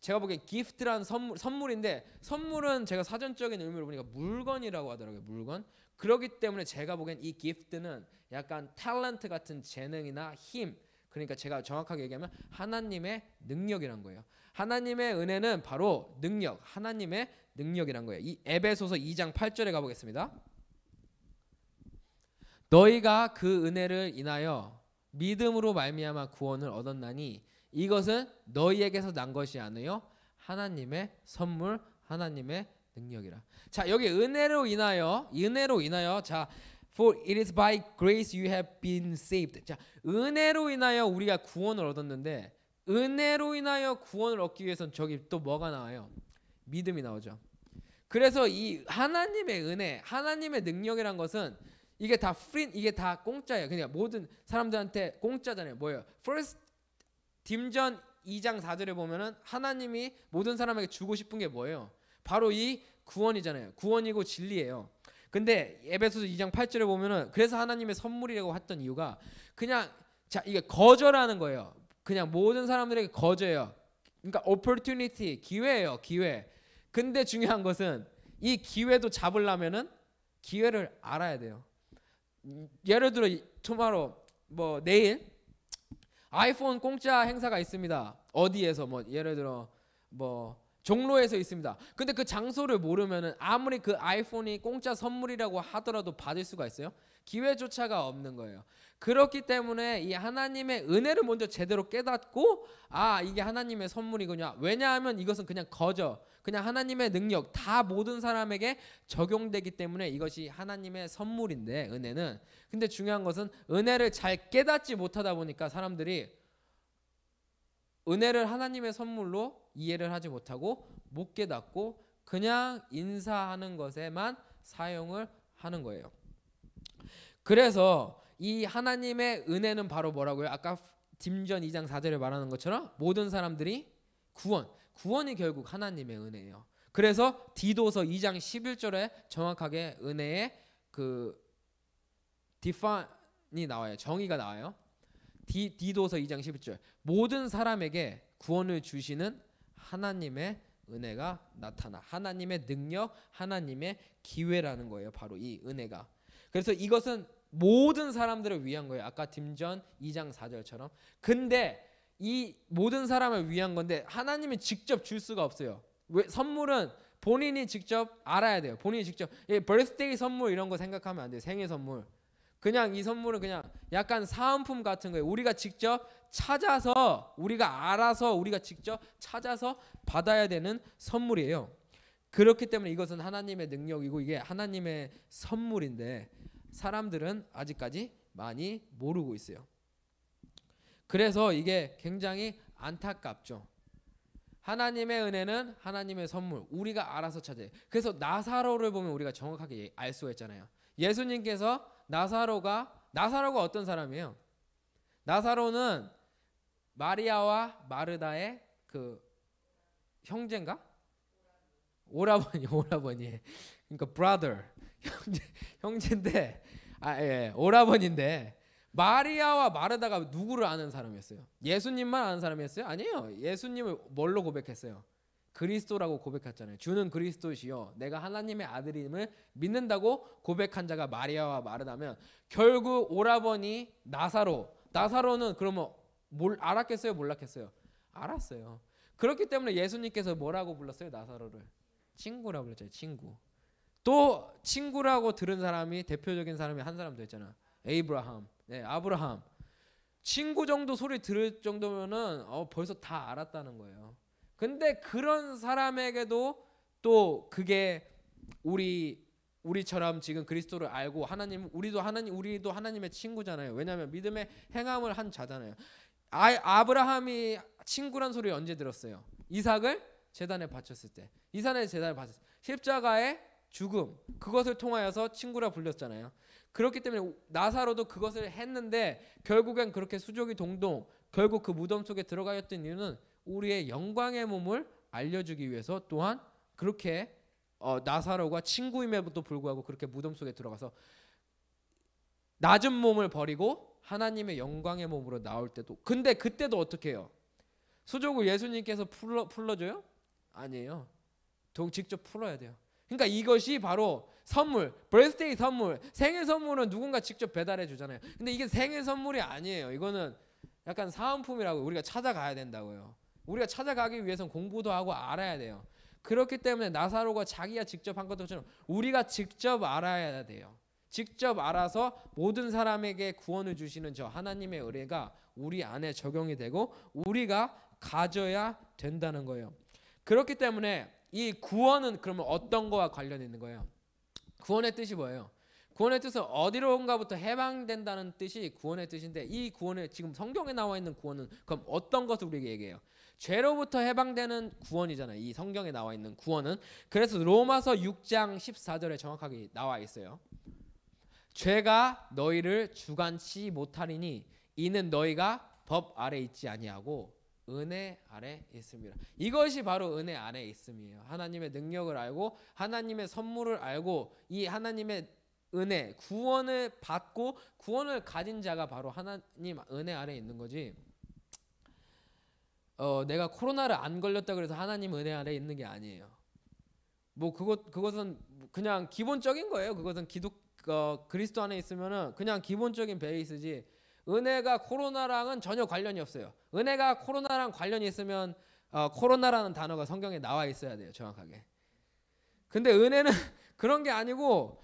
Speaker 1: 제가 보기엔 기프트란 선물인데, 선물은 제가 사전적인 의미로 보니까 물건이라고 하더라고요. 물건. 그렇기 때문에 제가 보기엔 이 기프트는 약간 탤런트 같은 재능이나 힘, 그러니까 제가 정확하게 얘기하면 하나님의 능력이란 거예요. 하나님의 은혜는 바로 능력, 하나님의 능력이란 거예요. 이 에베소서 2장 8절에 가보겠습니다. 너희가 그 은혜를 인하여 믿음으로 말미암아 구원을 얻었나니 이것은 너희에게서 난 것이 아니요 하나님의 선물, 하나님의 능력이라. 자, 여기 은혜로 인하여 자, for it is by grace you have been saved. 자, 은혜로 인하여 우리가 구원을 얻었는데, 은혜로 인하여 구원을 얻기 위해서는 저기 또 뭐가 나와요? 믿음이 나오죠. 그래서 이 하나님의 은혜, 하나님의 능력이란 것은 이게 다 이게 다 공짜예요. 그냥 모든 사람들한테 공짜잖아요. 뭐예요? First 딤전 2장 4절에 보면은 하나님이 모든 사람에게 주고 싶은 게 뭐예요? 바로 이 구원이잖아요. 구원이고 진리예요. 근데 에베소서 2장 8절에 보면은 그래서 하나님의 선물이라고 했던 이유가 그냥 자 이게 거저라는 거예요. 그냥 모든 사람들에게 거저예요. 그러니까 opportunity 기회예요. 기회. 근데 중요한 것은 이 기회도 잡으려면은 기회를 알아야 돼요. 예를 들어 tomorrow 뭐 내일 아이폰 공짜 행사가 있습니다. 어디에서 뭐 예를 들어 뭐 종로에서 있습니다. 근데 그 장소를 모르면은 아무리 그 아이폰이 공짜 선물이라고 하더라도 받을 수가 있어요? 기회조차가 없는 거예요. 그렇기 때문에 이 하나님의 은혜를 먼저 제대로 깨닫고 아 이게 하나님의 선물이구나. 왜냐하면 이것은 그냥 거저 그냥 하나님의 능력 다 모든 사람에게 적용되기 때문에 이것이 하나님의 선물인데 은혜는 근데 중요한 것은 은혜를 잘 깨닫지 못하다 보니까 사람들이 은혜를 하나님의 선물로 이해를 하지 못하고 못 깨닫고 그냥 인사하는 것에만 사용을 하는 거예요. 그래서 이 하나님의 은혜는 바로 뭐라고요? 아까 딤전 2장 4절에 말하는 것처럼 모든 사람들이 구원이 결국 하나님의 은혜예요. 그래서 디도서 2장 11절에 정확하게 은혜의 그 디파인이 나와요. 정의가 나와요. 디도서 2장 11절 모든 사람에게 구원을 주시는 하나님의 은혜가 나타나 하나님의 능력 하나님의 기회라는 거예요. 바로 이 은혜가. 그래서 이것은 모든 사람들을 위한 거예요. 아까 딤전 2장 4절처럼. 근데 이 모든 사람을 위한 건데 하나님이 직접 줄 수가 없어요. 왜? 선물은 본인이 직접 알아야 돼요. 본인이 직접 버스데이 선물 이런 거 생각하면 안 돼요. 생일 선물. 그냥 이 선물은 그냥 약간 사은품 같은 거예요. 우리가 직접 찾아서 우리가 알아서 우리가 직접 찾아서 받아야 되는 선물이에요. 그렇기 때문에 이것은 하나님의 능력이고 이게 하나님의 선물인데 사람들은 아직까지 많이 모르고 있어요. 그래서 이게 굉장히 안타깝죠. 하나님의 은혜는 하나님의 선물 우리가 알아서 찾아요. 그래서 나사로를 보면 우리가 정확하게 알 수가 있잖아요. 예수님께서 나사로가 어떤 사람이에요? 나사로는 마리아와 마르다의 그 형제인가? 오라버니 그러니까 brother 형제인데 오라버니인데 마리아와 마르다가 누구를 아는 사람이었어요? 예수님만 아는 사람이었어요? 아니에요. 예수님을 뭘로 고백했어요? 그리스도라고 고백했잖아요. 주는 그리스도시요 내가 하나님의 아들임을 믿는다고 고백한 자가 마리아와 마르다면 결국 오라버니 나사로는 그러면 알았겠어요? 몰랐겠어요? 알았어요. 그렇기 때문에 예수님께서 뭐라고 불렀어요? 나사로를 친구라고 불렀잖아요. 친구. 또 친구라고 들은 사람이 대표적인 사람이 한 사람 더 있잖아. 아브라함. 친구 정도 소리 들을 정도면은 벌써 다 알았다는 거예요. 근데 그런 사람에게도 또 그게 우리처럼 지금 그리스도를 알고 우리도 하나님의 친구잖아요. 왜냐하면 믿음의 행함을 한 자잖아요. 아브라함이 친구란 소리를 언제 들었어요? 이삭을 제단에 바쳤을 때. 십자가의 죽음 그것을 통하여서 친구라 불렸잖아요. 그렇기 때문에 나사로도 그것을 했는데 결국엔 그렇게 수족이 동동 결국 그 무덤 속에 들어가였던 이유는 우리의 영광의 몸을 알려주기 위해서 또한 그렇게 나사로가 친구임에도 불구하고 그렇게 무덤 속에 들어가서 낮은 몸을 버리고 하나님의 영광의 몸으로 나올 때도 근데 그때도 어떻게 해요? 수족을 예수님께서 풀어줘요? 아니에요. 직접 풀어야 돼요. 그러니까 이것이 바로 선물, 버스데이 선물, 생일 선물은 누군가 직접 배달해 주잖아요. 근데 이게 생일 선물이 아니에요. 이거는 약간 사은품이라고 우리가 찾아가야 된다고요. 우리가 찾아가기 위해서는 공부도 하고 알아야 돼요. 그렇기 때문에 나사로가 자기가 직접 한 것처럼 우리가 직접 알아야 돼요. 직접 알아서 모든 사람에게 구원을 주시는 저 하나님의 은혜가 우리 안에 적용이 되고 우리가 가져야 된다는 거예요. 그렇기 때문에 이 구원은 그러면 어떤 거와 관련이 있는 거예요? 구원의 뜻이 뭐예요? 구원의 뜻은 어디론가부터 해방된다는 뜻이 구원의 뜻인데 이 구원을 지금 성경에 나와 있는 구원은 그럼 어떤 것을 우리에게 얘기해요? 죄로부터 해방되는 구원이잖아요. 이 성경에 나와 있는 구원은. 그래서 로마서 6장 14절에 정확하게 나와 있어요. 죄가 너희를 주관치 못하리니 이는 너희가 법 아래 있지 아니하고 은혜 아래 있습니다. 이것이 바로 은혜 아래 있음이에요. 하나님의 능력을 알고 하나님의 선물을 알고 이 하나님의 은혜, 구원을 받고 구원을 가진 자가 바로 하나님 은혜 아래 있는 거지. 내가 코로나를 안 걸렸다 그래서 하나님 은혜 아래 있는 게 아니에요. 뭐 그것은 그냥 기본적인 거예요. 그것은 그리스도 안에 있으면은 그냥 기본적인 베이스지. 은혜가 코로나랑은 전혀 관련이 없어요. 은혜가 코로나랑 관련이 있으면 코로나라는 단어가 성경에 나와 있어야 돼요. 정확하게. 근데 은혜는 그런 게 아니고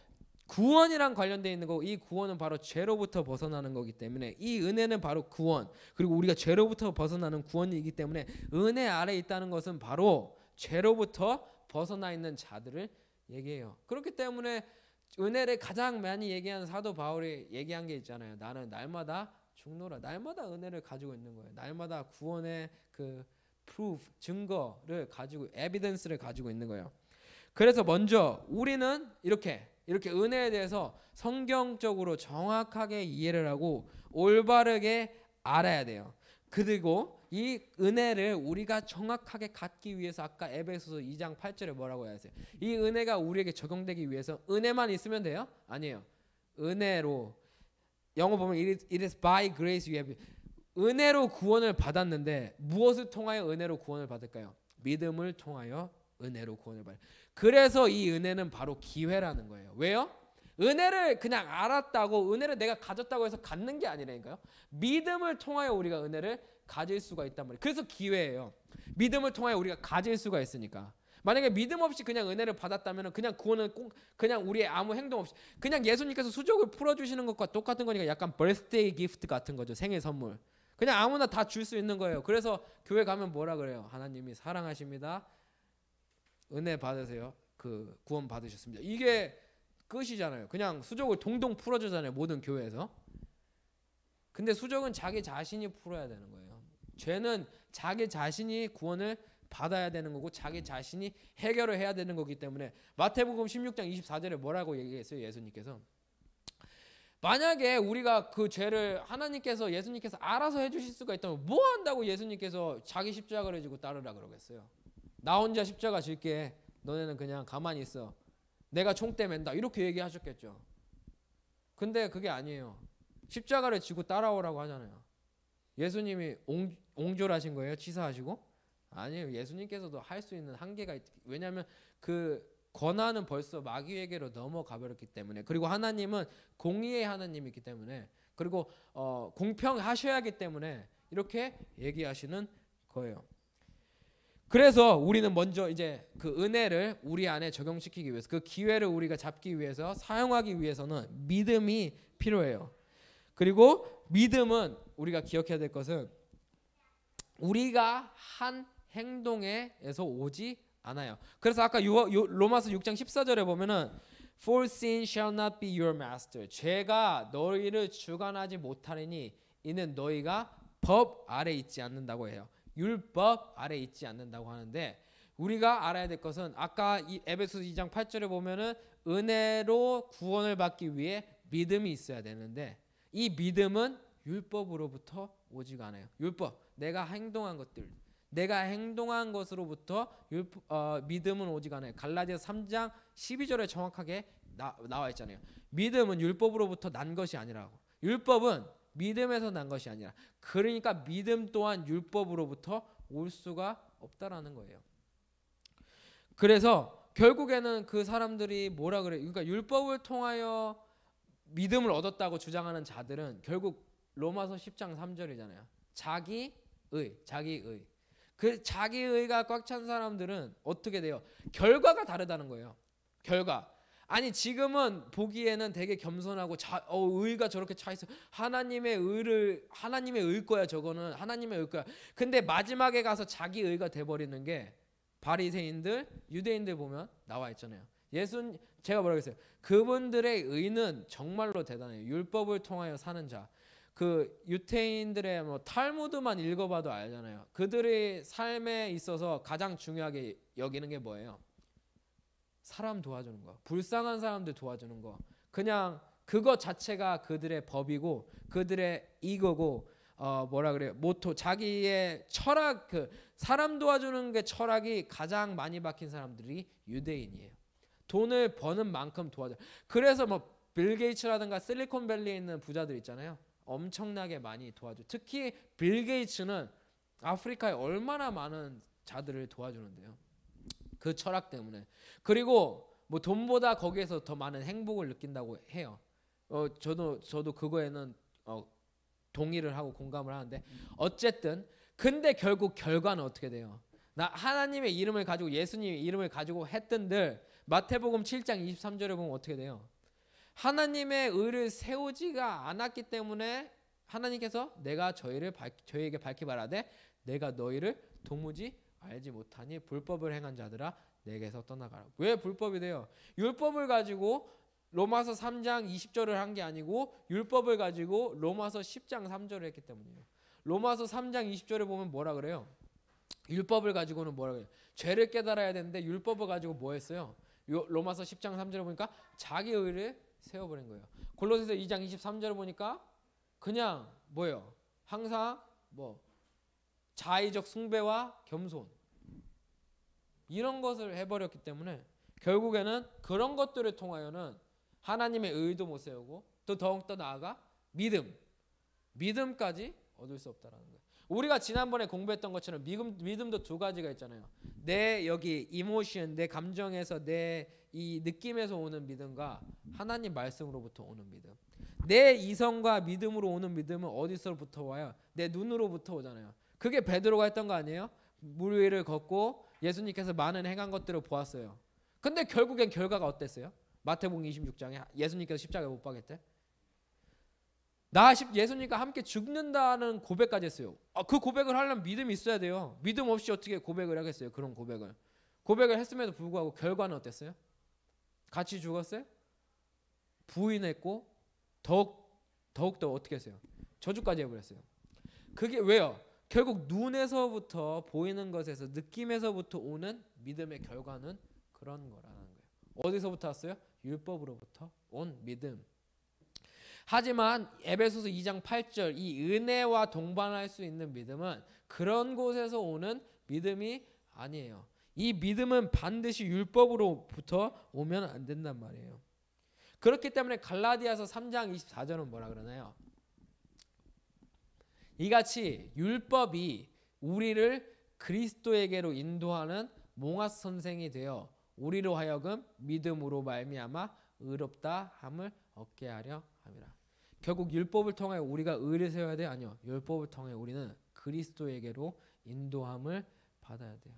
Speaker 1: 구원이랑 관련되어 있는 거고, 이 구원은 바로 죄로부터 벗어나는 거기 때문에 이 은혜는 바로 구원, 그리고 우리가 죄로부터 벗어나는 구원이기 때문에 은혜 아래 있다는 것은 바로 죄로부터 벗어나 있는 자들을 얘기해요. 그렇기 때문에 은혜를 가장 많이 얘기하는 사도 바울이 얘기한 게 있잖아요. 나는 날마다 죽노라. 날마다 은혜를 가지고 있는 거예요. 날마다 구원의 그 proof, 증거를 가지고, evidence를 가지고 있는 거예요. 그래서 먼저 우리는 이렇게 은혜에 대해서 성경적으로 정확하게 이해를 하고 올바르게 알아야 돼요. 그리고 이 은혜를 우리가 정확하게 갖기 위해서 아까 에베소서 2장 8절에 뭐라고 했어요? 이 은혜가 우리에게 적용되기 위해서 은혜만 있으면 돼요? 아니에요. 은혜로, 영어 보면 it is by grace you have, 은혜로 구원을 받았는데 무엇을 통하여 은혜로 구원을 받을까요? 믿음을 통하여 은혜로 구원을 받아요. 그래서 이 은혜는 바로 기회라는 거예요. 왜요? 은혜를 그냥 알았다고, 은혜를 내가 가졌다고 해서 갖는 게 아니라니까요. 믿음을 통하여 우리가 은혜를 가질 수가 있단 말이에요. 그래서 기회예요. 믿음을 통하여 우리가 가질 수가 있으니까. 만약에 믿음 없이 그냥 은혜를 받았다면 그냥 구원은 그냥 우리의 아무 행동 없이 그냥 예수님께서 수족을 풀어주시는 것과 똑같은 거니까 약간 birthday gift 같은 거죠. 생일 선물. 그냥 아무나 다 줄 수 있는 거예요. 그래서 교회 가면 뭐라 그래요? 하나님이 사랑하십니다. 은혜 받으세요. 그 구원 받으셨습니다. 이게 끝이잖아요. 그냥 수족을 동동 풀어주잖아요. 모든 교회에서. 근데 수족은 자기 자신이 풀어야 되는 거예요. 죄는 자기 자신이 구원을 받아야 되는 거고 자기 자신이 해결을 해야 되는 거기 때문에 마태복음 16장 24절에 뭐라고 얘기했어요? 예수님께서 만약에 우리가 그 죄를 하나님께서, 예수님께서 알아서 해주실 수가 있다면 뭐 한다고 예수님께서 자기 십자가를 지고 따르라 그러겠어요? 나 혼자 십자가 질게. 너네는 그냥 가만히 있어. 내가 총대 맨다. 이렇게 얘기하셨겠죠. 근데 그게 아니에요. 십자가를 지고 따라오라고 하잖아요. 예수님이 옹졸하신 거예요? 치사하시고? 아니에요. 예수님께서도 할 수 있는 한계가 왜냐하면 그 권한은 벌써 마귀에게로 넘어가 버렸기 때문에, 그리고 하나님은 공의의 하나님이기 때문에, 그리고 공평하셔야 하기 때문에 이렇게 얘기하시는 거예요. 그래서 우리는 먼저 이제 그 은혜를 우리 안에 적용시키기 위해서, 그 기회를 우리가 잡기 위해서, 사용하기 위해서는 믿음이 필요해요. 그리고 믿음은 우리가 기억해야 될 것은 우리가 한 행동에서 오지 않아요. 그래서 아까 로마서 6장 14절에 보면은 For sin shall not be your master. 죄가 너희를 주관하지 못하리니 이는 너희가 법 아래 있지 않는다고 해요. 율법 아래 있지 않는다고 하는데, 우리가 알아야 될 것은 아까 이 에베소서 2장 8절에 보면은 은혜로 구원을 받기 위해 믿음이 있어야 되는데, 이 믿음은 율법으로부터 오지가 않아요. 율법, 내가 행동한 것들, 내가 행동한 것으로부터 믿음은 오지가 않아요. 갈라디아서 3장 12절에 정확하게 나와 있잖아요. 믿음은 율법으로부터 난 것이 아니라고. 율법은 믿음에서 난 것이 아니라, 그러니까 믿음 또한 율법으로부터 올 수가 없다라는 거예요. 그래서 결국에는 그 사람들이 뭐라 그래요? 그러니까 율법을 통하여 믿음을 얻었다고 주장하는 자들은 결국 로마서 10장 3절이잖아요. 자기의. 그 자기의가 꽉 찬 사람들은 어떻게 돼요? 결과가 다르다는 거예요. 결과. 아니 지금은 보기에는 되게 겸손하고 의가 저렇게 차 있어. 하나님의 의 거야 저거는. 하나님의 의 거야. 근데 마지막에 가서 자기 의가 돼 버리는 게 바리새인들, 유대인들 보면 나와 있잖아요. 제가 뭐라고 했어요? 그분들의 의는 정말로 대단해요. 율법을 통하여 사는 자. 그 유태인들의 뭐 탈무드만 읽어봐도 알잖아요. 그들의 삶에 있어서 가장 중요하게 여기는 게 뭐예요? 사람 도와주는 거, 불쌍한 사람들 도와주는 거. 그냥 그것 자체가 그들의 법이고 그들의 이거고, 뭐라 그래요? 모토, 자기의 철학, 그 사람 도와주는 게 철학이 가장 많이 박힌 사람들이 유대인이에요. 돈을 버는 만큼 도와줘. 그래서 뭐 빌 게이츠라든가 실리콘밸리에 있는 부자들 있잖아요. 엄청나게 많이 도와줘. 특히 빌 게이츠는 아프리카에 얼마나 많은 자들을 도와주는데요. 그 철학 때문에. 그리고 뭐 돈보다 거기에서 더 많은 행복을 느낀다고 해요. 저도 그거에는 동의를 하고 공감을 하는데, 어쨌든 근데 결국 결과는 어떻게 돼요? 하나님의 이름을 가지고, 예수님의 이름을 가지고 했던들, 마태복음 7장 23절에 보면 어떻게 돼요? 하나님의 의를 세우지가 않았기 때문에 하나님께서 내가 저희에게 밝히 말하되 내가 너희를 도무지 알지 못하니 불법을 행한 자들아 내게서 떠나가라. 왜 불법이 돼요? 율법을 가지고 로마서 3장 20절을 한 게 아니고 율법을 가지고 로마서 10장 3절을 했기 때문이에요. 로마서 3장 20절에 보면 뭐라 그래요? 율법을 가지고는 뭐라 그래요? 죄를 깨달아야 되는데 율법을 가지고 뭐 했어요? 로마서 10장 3절에 보니까 자기 의를 세워버린 거예요. 골로새서 2장 23절을 보니까 그냥 뭐예요? 항상 뭐 자의적 숭배와 겸손 이런 것을 해버렸기 때문에 결국에는 그런 것들을 통하여는 하나님의 의도 못 세우고 또 더욱더 나아가 믿음까지 얻을 수 없다라는 거예요. 우리가 지난번에 공부했던 것처럼 믿음도 두 가지가 있잖아요. 내 여기 이모션, 내 감정에서 내 이 느낌에서 오는 믿음과 하나님 말씀으로부터 오는 믿음. 내 이성과 믿음으로 오는 믿음은 어디서부터 와요? 내 눈으로부터 오잖아요. 그게 베드로가 했던 거 아니에요? 물 위를 걷고 예수님께서 많은 행한 것들을 보았어요. 근데 결국엔 결과가 어땠어요? 마태복음 26장에 예수님께서 십자가에 못 박였대. 예수님과 함께 죽는다는 고백까지 했어요. 그 고백을 하려면 믿음이 있어야 돼요. 믿음 없이 어떻게 고백을 하겠어요? 그런 고백을 했음에도 불구하고 결과는 어땠어요? 같이 죽었어요? 부인했고 더욱더 어떻게 했어요? 저주까지 해버렸어요. 그게 왜요? 결국 눈에서부터 보이는 것에서 느낌에서부터 오는 믿음의 결과는 그런 거라는 거예요. 어디서부터 왔어요? 율법으로부터 온 믿음. 하지만 에베소서 2장 8절 이 은혜와 동반할 수 있는 믿음은 그런 곳에서 오는 믿음이 아니에요. 이 믿음은 반드시 율법으로부터 오면 안 된단 말이에요. 그렇기 때문에 갈라디아서 3장 24절은 뭐라 그러나요? 이같이 율법이 우리를 그리스도에게로 인도하는 몽학 선생이 되어 우리로 하여금 믿음으로 말미암아 의롭다 함을 얻게 하려 함이라. 결국 율법을 통해 우리가 의를 세워야 돼요? 아니요. 율법을 통해 우리는 그리스도에게로 인도함을 받아야 돼요.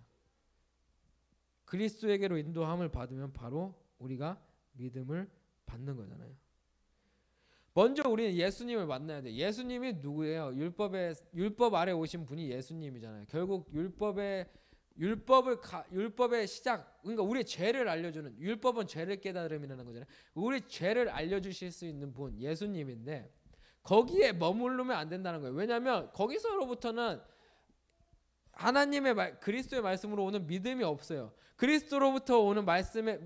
Speaker 1: 그리스도에게로 인도함을 받으면 바로 우리가 믿음을 받는 거잖아요. 먼저 우리는 예수님을 만나야 돼요. 예수님이 누구예요? 율법 아래 오신 분이 예수님이잖아요. 결국 율법의 시작, 그러니까 우리의 죄를 알려주는, 율법은 죄를 깨달음이라는 거잖아요. 우리 죄를 알려주실 수 있는 분 예수님인데 거기에 머무르면 안 된다는 거예요. 왜냐하면 거기서로부터는 하나님의 그리스도의 말씀으로 오는 믿음이 없어요. 그리스도로부터 오는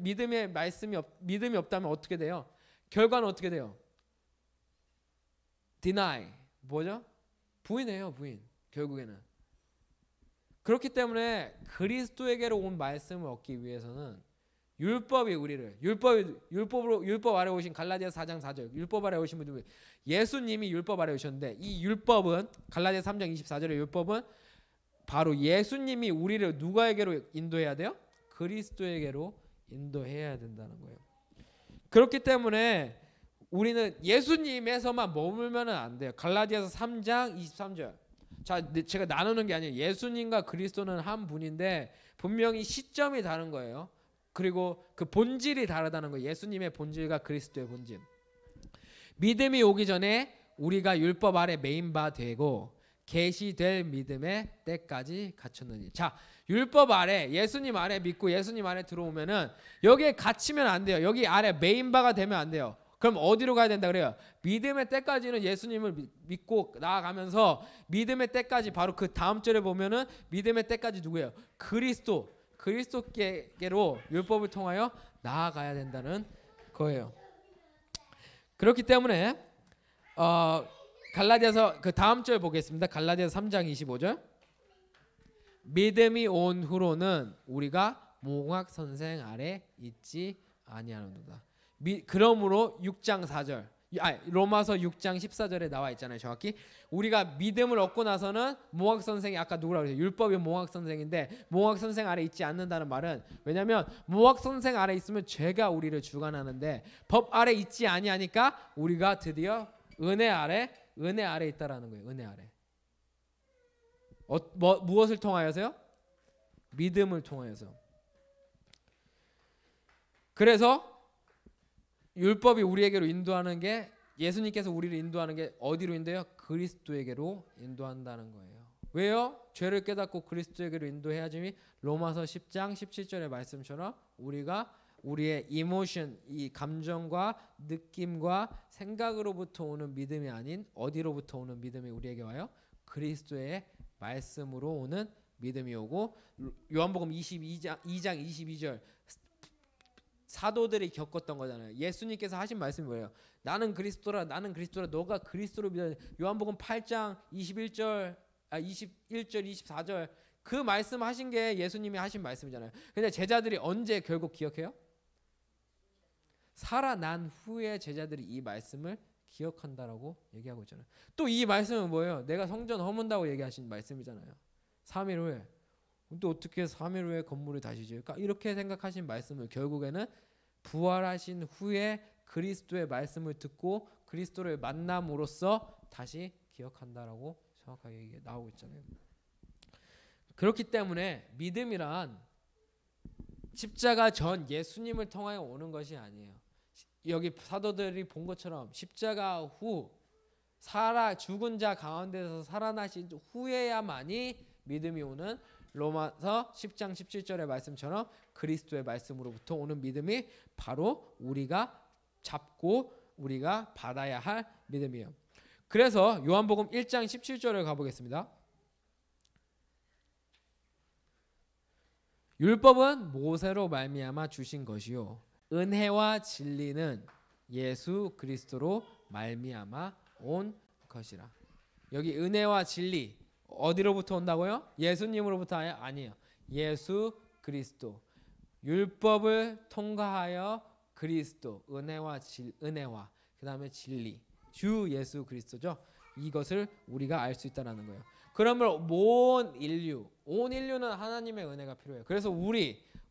Speaker 1: 믿음이 없다면 어떻게 돼요? 결과는 어떻게 돼요? deny, 뭐죠? 부인해요, 부인. 결국에는. 그렇기 때문에 그리스도에게로 온 말씀을 얻기 위해서는 율법이 우리를 율법 아래 오신 갈라디아서 4장 4절 율법 아래 오신 분들 예수님이 율법 아래 오셨는데 이 율법은 갈라디아서 3장 24절의 율법은 바로 예수님이 우리를 누구에게로 인도해야 돼요? 그리스도에게로 인도해야 된다는 거예요. 그렇기 때문에 우리는 예수님에서만 머물면 안 돼요. 갈라디아서 3장 23절. 자, 제가 나누는 게 아니에요. 예수님과 그리스도는 한 분인데 분명히 시점이 다른 거예요. 그리고 그 본질이 다르다는 거예요. 예수님의 본질과 그리스도의 본질. 믿음이 오기 전에 우리가 율법 아래 메인바 되고 계시될 믿음의 때까지 갖췄느니. 자, 율법 아래 예수님 아래 믿고 예수님 안에 들어오면은 여기에 갇히면 안 돼요. 여기 아래 메인바가 되면 안 돼요. 그럼 어디로 가야 된다 그래요? 믿음의 때까지는 예수님을 믿고 나아가면서 믿음의 때까지 바로 그 다음 절에 보면은 믿음의 때까지 누구예요? 그리스도께로 율법을 통하여 나아가야 된다는 거예요. 그렇기 때문에
Speaker 2: 갈라디아서 그 다음 절 보겠습니다. 갈라디아서 3장 25절. 믿음이 온 후로는 우리가 몽학 선생 아래 있지 아니하노라. 그러므로 6장 4절. 로마서 6장 14절에 나와 있잖아요. 정확히 우리가 믿음을 얻고 나서는 몽학 선생이 아까 누구라고 그랬어요? 율법이 몽학 선생인데 몽학 선생 아래 있지 않는다는 말은 왜냐하면 몽학 선생 아래 있으면 죄가 우리를 주관하는데 법 아래 있지 아니하니까 우리가 드디어 은혜 아래 있다라는 거예요. 은혜 아래. 무엇을 통하여서요? 믿음을 통하여서. 그래서 율법이 우리에게로 인도하는 게 예수님께서 우리를 인도하는 게 어디로 인도해요? 그리스도에게로 인도한다는 거예요. 왜요? 죄를 깨닫고 그리스도에게로 인도해야지. 로마서 10장 17절의 말씀처럼 우리가 우리의 이모션, 이 감정과 느낌과 생각으로부터 오는 믿음이 아닌 어디로부터 오는 믿음이 우리에게 와요? 그리스도의 말씀으로 오는 믿음이 오고 요한복음 2장 22절 사도들이 겪었던 거잖아요. 예수님께서 하신 말씀이 뭐예요? 나는 그리스도라 너가 그리스도로 믿어. 요한복음 8장 21절 24절 그 말씀 하신 게 예수님이 하신 말씀이잖아요. 근데 제자들이 언제 결국 기억해요? 살아난 후에 제자들이 이 말씀을 기억한다라고 얘기하고 있잖아요. 또 이 말씀은 뭐예요? 내가 성전 허문다고 얘기하신 말씀이잖아요. 3일 후에. 또 어떻게 3일 후에 건물을 다시 지을까? 이렇게 생각하신 말씀을 결국에는 부활하신 후에 그리스도의 말씀을 듣고 그리스도를 만남으로써 다시 기억한다라고 정확하게 나오고 있잖아요. 그렇기 때문에 믿음이란 십자가 전 예수님을 통하여 오는 것이 아니에요. 여기 사도들이 본 것처럼 십자가 후 죽은 자 가운데서 살아나신 후에야만이 믿음이 오는 로마서 10장 17절의 말씀처럼 그리스도의 말씀으로부터 오는 믿음이 바로 우리가 잡고 우리가 받아야 할 믿음이에요. 그래서 요한복음 1장 17절을 가보겠습니다. 율법은 모세로 말미암아 주신 것이요 은혜와 진리는 예수 그리스도로 말미암아 온 것이라. 여기 은혜와 진리 어디로부터 온다고요? 예수님으로부터 아니에요. 예수 그리스도. 율법을 통과하여 그리스도 은혜와 그다음에 진리 주 예수 그리스도죠. 이것을 우리가 알 수 있다라는 거예요. 그러면 온 인류는 하나님의 은혜가 필요해요. 그래서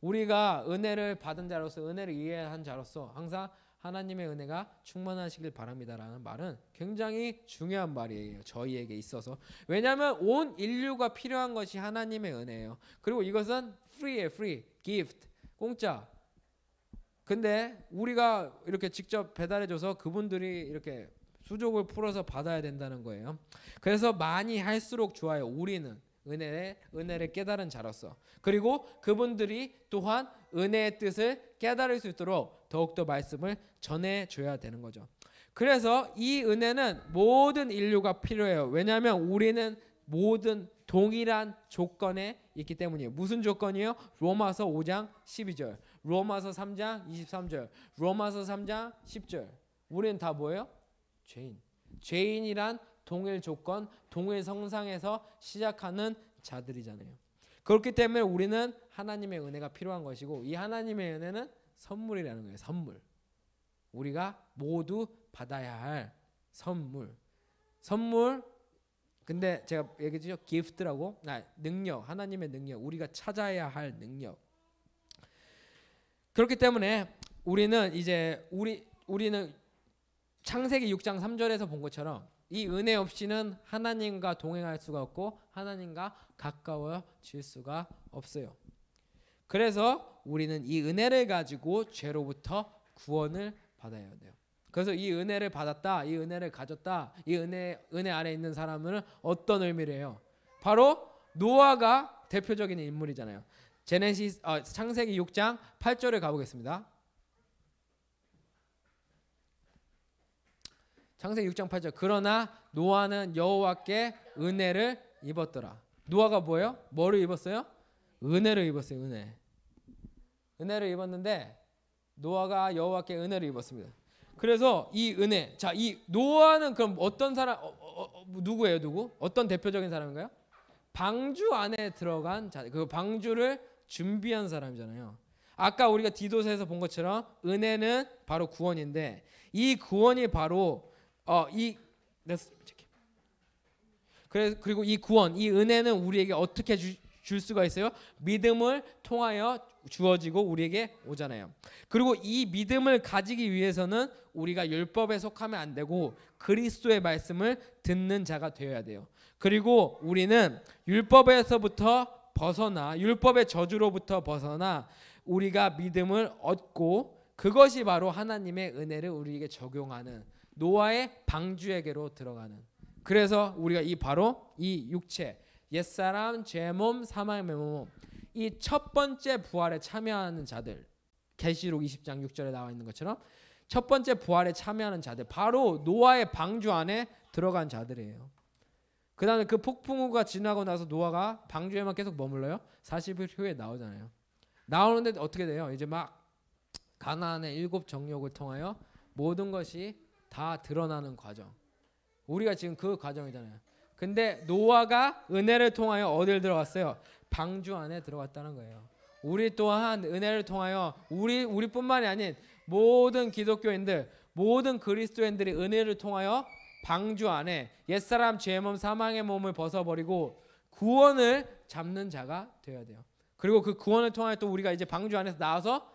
Speaker 2: 우리가 은혜를 받은 자로서 은혜를 이해한 자로서 항상 하나님의 은혜가 충만하시길 바랍니다라는 말은 굉장히 중요한 말이에요. 저희에게 있어서. 왜냐하면 온 인류가 필요한 것이 하나님의 은혜예요. 그리고 이것은 free, gift, 공짜. 근데 우리가 이렇게 직접 배달해줘서 그분들이 이렇게 수족을 풀어서 받아야 된다는 거예요. 그래서 많이 할수록 좋아요. 우리는 은혜를 깨달은 자로서. 그리고 그분들이 또한 은혜의 뜻을 깨달을 수 있도록 더욱더 말씀을 전해줘야 되는 거죠. 그래서 이 은혜는 모든 인류가 필요해요. 왜냐하면 우리는 모든 동일한 조건에 있기 때문이에요. 무슨 조건이에요? 로마서 5장 12절, 로마서 3장 23절, 로마서 3장 10절. 우리는 다 뭐예요? 죄인이란 동일 조건, 동일 성상에서 시작하는 자들이잖아요. 그렇기 때문에 우리는 하나님의 은혜가 필요한 것이고 이 하나님의 은혜는 선물이라는 거예요. 선물. 우리가 모두 받아야 할 선물. 근데 제가 얘기했죠. 기프트라고. 능력. 하나님의 능력. 우리가 찾아야 할 능력. 그렇기 때문에 우리는 창세기 6장 3절에서 본 것처럼 이 은혜 없이는 하나님과 동행할 수가 없고 하나님과 가까워질 수가 없어요. 그래서 우리는 이 은혜를 가지고 죄로부터 구원을 받아야 돼요. 그래서 이 은혜를 받았다, 이 은혜를 가졌다, 이 은혜 아래 있는 사람은 어떤 의미를 해요? 바로 노아가 대표적인 인물이잖아요. 창세기 6장 8절에 가보겠습니다. 창세기 6장 8절. 그러나 노아는 여호와께 은혜를 입었더라. 노아가 뭐예요? 뭐를 입었어요? 은혜를 입었어요. 은혜를 입었는데 노아가 여호와께 은혜를 입었습니다. 그래서 이 은혜, 자, 이 노아는 그럼 어떤 사람, 누구예요, 누구? 어떤 대표적인 사람인가요? 방주 안에 들어간 자, 그 방주를 준비한 사람이잖아요. 아까 우리가 디도서에서 본 것처럼 은혜는 바로 구원인데 이 구원이 바로 그리고 이 구원, 이 은혜는 우리에게 어떻게 줄 수가 있어요? 믿음을 통하여 주어지고 우리에게 오잖아요. 그리고 이 믿음을 가지기 위해서는 우리가 율법에 속하면 안 되고 그리스도의 말씀을 듣는 자가 되어야 돼요. 그리고 우리는 율법에서부터 벗어나 율법의 저주로부터 벗어나 우리가 믿음을 얻고 그것이 바로 하나님의 은혜를 우리에게 적용하는 노아의 방주에게로 들어가는. 그래서 우리가 바로 이 육체, 옛사람, 죄몸, 사망의 몸, 이 첫 번째 부활에 참여하는 자들, 계시록 20장 6절에 나와 있는 것처럼 첫 번째 부활에 참여하는 자들, 바로 노아의 방주 안에 들어간 자들이에요. 그 다음에 그 폭풍우가 지나고 나서 노아가 방주에만 계속 머물러요. 40일 후에 나오잖아요. 나오는데 어떻게 돼요? 이제 막 가나안의 7 정욕을 통하여 모든 것이 다 드러나는 과정. 우리가 지금 그 과정이잖아요. 근데 노아가 은혜를 통하여 어딜 들어갔어요? 방주 안에 들어갔다는 거예요. 우리 또한 은혜를 통하여 우리뿐만이 아닌 모든 기독교인들, 모든 그리스도인들이 은혜를 통하여 방주 안에 옛사람 죄몸 사망의 몸을 벗어버리고 구원을 잡는 자가 되어야 돼요. 그리고 그 구원을 통하여 또 우리가 이제 방주 안에서 나와서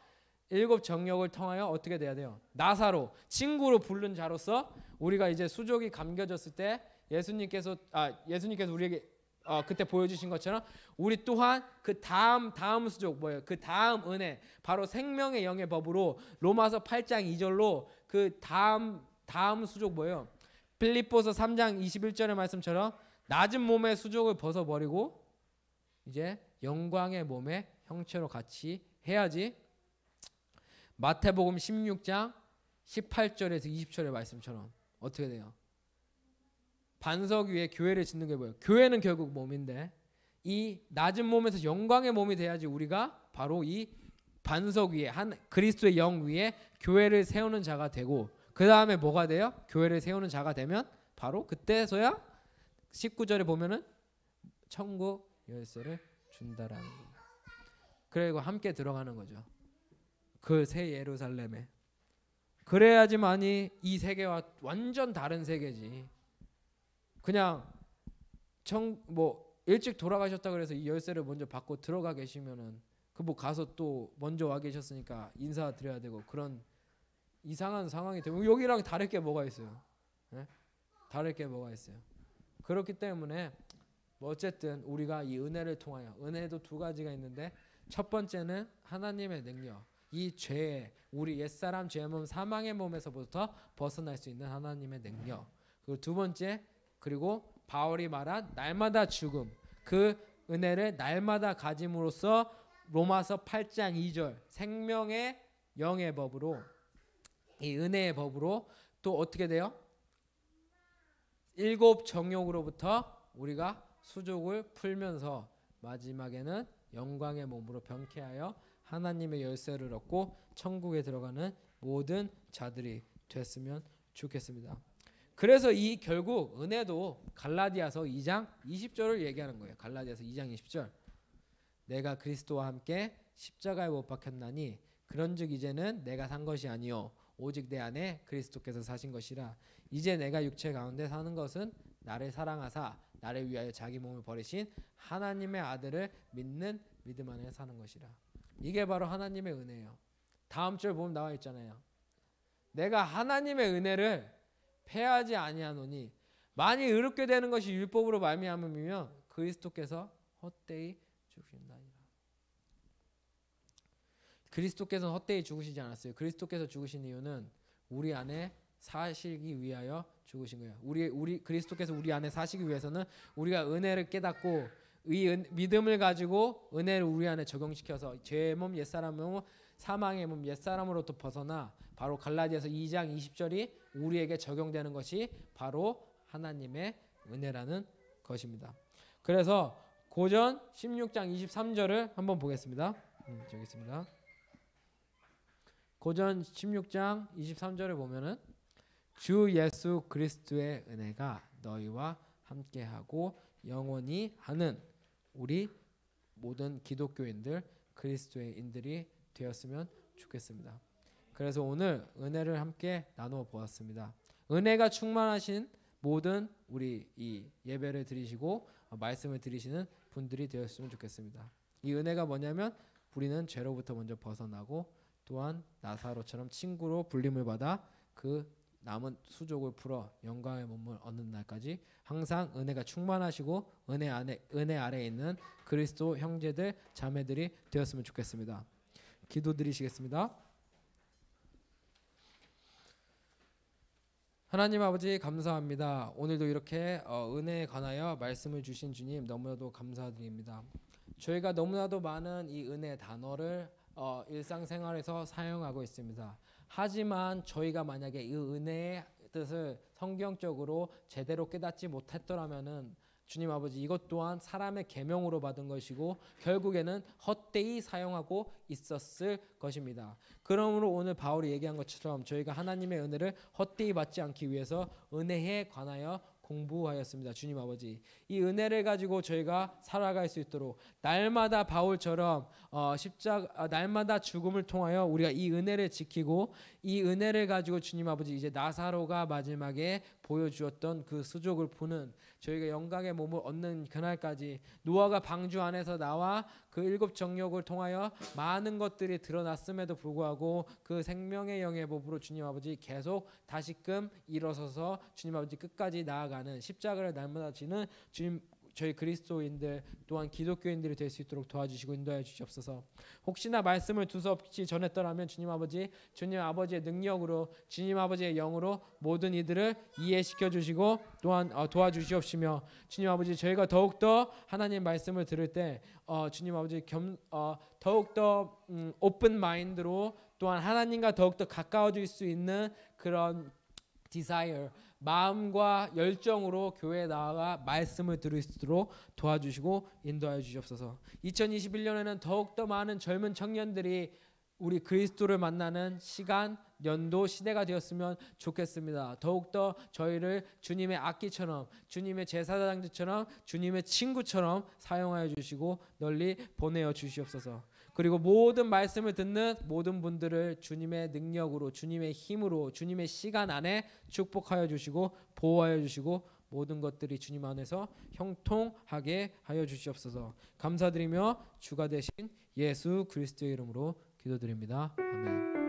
Speaker 2: 7 정욕을 통하여 어떻게 돼야 돼요? 나사로, 친구로 부른 자로서 우리가 이제 수족이 감겨졌을 때 예수님께서 우리에게 그때 보여주신 것처럼 우리 또한 그 다음 수족 뭐예요? 그 다음 은혜, 바로 생명의 영의 법으로 로마서 8장 2절로 그 다음 수족 뭐예요? 빌립보서 3장 21절의 말씀처럼 낮은 몸의 수족을 벗어버리고 이제 영광의 몸의 형체로 같이 해야지. 마태복음 16장 18절에서 20절의 말씀처럼 어떻게 돼요? 반석 위에 교회를 짓는 게 뭐예요? 교회는 결국 몸인데 이 낮은 몸에서 영광의 몸이 돼야지 우리가 바로 이 반석 위에 그리스도의 영 위에 교회를 세우는 자가 되고 그 다음에 뭐가 돼요? 교회를 세우는 자가 되면 바로 그때서야 19절에 보면은 천국 열쇠를 준다라는 거예요. 그리고 함께 들어가는 거죠. 그 새 예루살렘에. 그래야지만이 이 세계와 완전 다른 세계지. 그냥 일찍 돌아가셨다 그래서 이 열쇠를 먼저 받고 들어가 계시면은 가서 또 먼저 와 계셨으니까 인사드려야 되고 그런 이상한 상황이 되고 여기랑 다를 게 뭐가 있어요? 네? 다를 게 뭐가 있어요? 그렇기 때문에 어쨌든 우리가 이 은혜를 통하여 은혜도 2가지가 있는데 첫 번째는 하나님의 능력, 이 죄, 우리 옛사람 죄몸 사망의 몸에서부터 벗어날 수 있는 하나님의 능력. 그리고 2번째, 그리고 바울이 말한 날마다 죽음, 그 은혜를 날마다 가짐으로써 로마서 8장 2절 생명의 영의 법으로 이 은혜의 법으로 또 어떻게 돼요? 7 정욕으로부터 우리가 수족을 풀면서 마지막에는 영광의 몸으로 병쾌하여 하나님의 열쇠를 얻고 천국에 들어가는 모든 자들이 됐으면 좋겠습니다. 그래서 이 결국 은혜도 갈라디아서 2장 20절을 얘기하는 거예요. 갈라디아서 2장 20절. 내가 그리스도와 함께 십자가에 못 박혔나니 그런즉 이제는 내가 산 것이 아니요 오직 내 안에 그리스도께서 사신 것이라. 이제 내가 육체 가운데 사는 것은 나를 사랑하사 나를 위하여 자기 몸을 버리신 하나님의 아들을 믿는 믿음 안에 사는 것이라. 이게 바로 하나님의 은혜예요. 다음 절 보면 나와 있잖아요. 내가 하나님의 은혜를 패하지 아니하노니 만일 의롭게 되는 것이 율법으로 말미암으면 그리스도께서 헛되이 죽으신다니라. 그리스도께서는 헛되이 죽으시지 않았어요. 그리스도께서 죽으신 이유는 우리 안에 사시기 위하여 죽으신 거예요. 우리 그리스도께서 우리 안에 사시기 위해서는 우리가 은혜를 깨닫고 이 믿음을 가지고 은혜를 우리 안에 적용시켜서 죄의 몸 옛사람 몸 사망의 몸 옛사람으로부터 벗어나 바로 갈라디아서 2장 20절이 우리에게 적용되는 것이 바로 하나님의 은혜라는 것입니다. 그래서 고전 16장 23절을 한번 보겠습니다. 저기 있습니다. 고전 16장 23절에 보면은 주 예수 그리스도의 은혜가 너희와 함께하고 영원히 하는 우리 모든 기독교인들 그리스도인들이 되었으면 좋겠습니다. 그래서 오늘 은혜를 함께 나누어 보았습니다. 은혜가 충만하신 모든 우리 이 예배를 드리시고 말씀을 드리시는 분들이 되었으면 좋겠습니다. 이 은혜가 뭐냐면 우리는 죄로부터 먼저 벗어나고 또한 나사로처럼 친구로 불림을 받아 그 남은 수족을 풀어 영광의 몸을 얻는 날까지 항상 은혜가 충만하시고 은혜 아래에 있는 그리스도 형제들 자매들이 되었으면 좋겠습니다. 기도드리시겠습니다. 하나님 아버지 감사합니다. 오늘도 이렇게 은혜에 관하여 말씀을 주신 주님 너무나도 감사드립니다. 저희가 너무나도 많은 이 은혜 단어를 일상생활에서 사용하고 있습니다. 하지만 저희가 만약에 이 은혜의 뜻을 성경적으로 제대로 깨닫지 못했더라면은 주님 아버지 이것 또한 사람의 계명으로 받은 것이고 결국에는 헛되이 사용하고 있었을 것입니다. 그러므로 오늘 바울이 얘기한 것처럼 저희가 하나님의 은혜를 헛되이 받지 않기 위해서 은혜에 관하여 공부하였습니다. 주님 아버지 이 은혜를 가지고 저희가 살아갈 수 있도록 날마다 바울처럼 날마다 죽음을 통하여 우리가 이 은혜를 지키고 이 은혜를 가지고 주님 아버지 이제 나사로가 마지막에 보여주었던 그 수족을 푸는 저희가 영광의 몸을 얻는 그날까지 노아가 방주 안에서 나와 그 7 정욕을 통하여 많은 것들이 드러났음에도 불구하고 그 생명의 영의 법으로 주님 아버지 계속 다시금 일어서서 주님 아버지 끝까지 나아가는 십자가를 날마다 지는 주님 저희 그리스도인들 또한 기독교인들이 될 수 있도록 도와주시고 인도해 주시옵소서. 혹시나 말씀을 두서없이 전했더라면 주님 아버지의 능력으로 주님 아버지의 영으로 모든 이들을 이해시켜 주시고 또한 도와주시옵시며 주님 아버지 저희가 더욱더 하나님 말씀을 들을 때 주님 아버지 더욱더 오픈 마인드로 또한 하나님과 더욱더 가까워질 수 있는 그런 desire 마음과 열정으로 교회에 나아가 말씀을 들을 수 있도록 도와주시고 인도하여 주시옵소서. 2021년에는 더욱더 많은 젊은 청년들이 우리 그리스도를 만나는 시간, 연도, 시대가 되었으면 좋겠습니다. 더욱더 저희를 주님의 악기처럼 주님의 제사장들처럼 주님의 친구처럼 사용하여 주시고 널리 보내어 주시옵소서. 그리고 모든 말씀을 듣는 모든 분들을 주님의 능력으로 주님의 힘으로 주님의 시간 안에 축복하여 주시고 보호하여 주시고 모든 것들이 주님 안에서 형통하게 하여 주시옵소서. 감사드리며 주가 되신 예수 그리스도의 이름으로 기도드립니다. 아멘.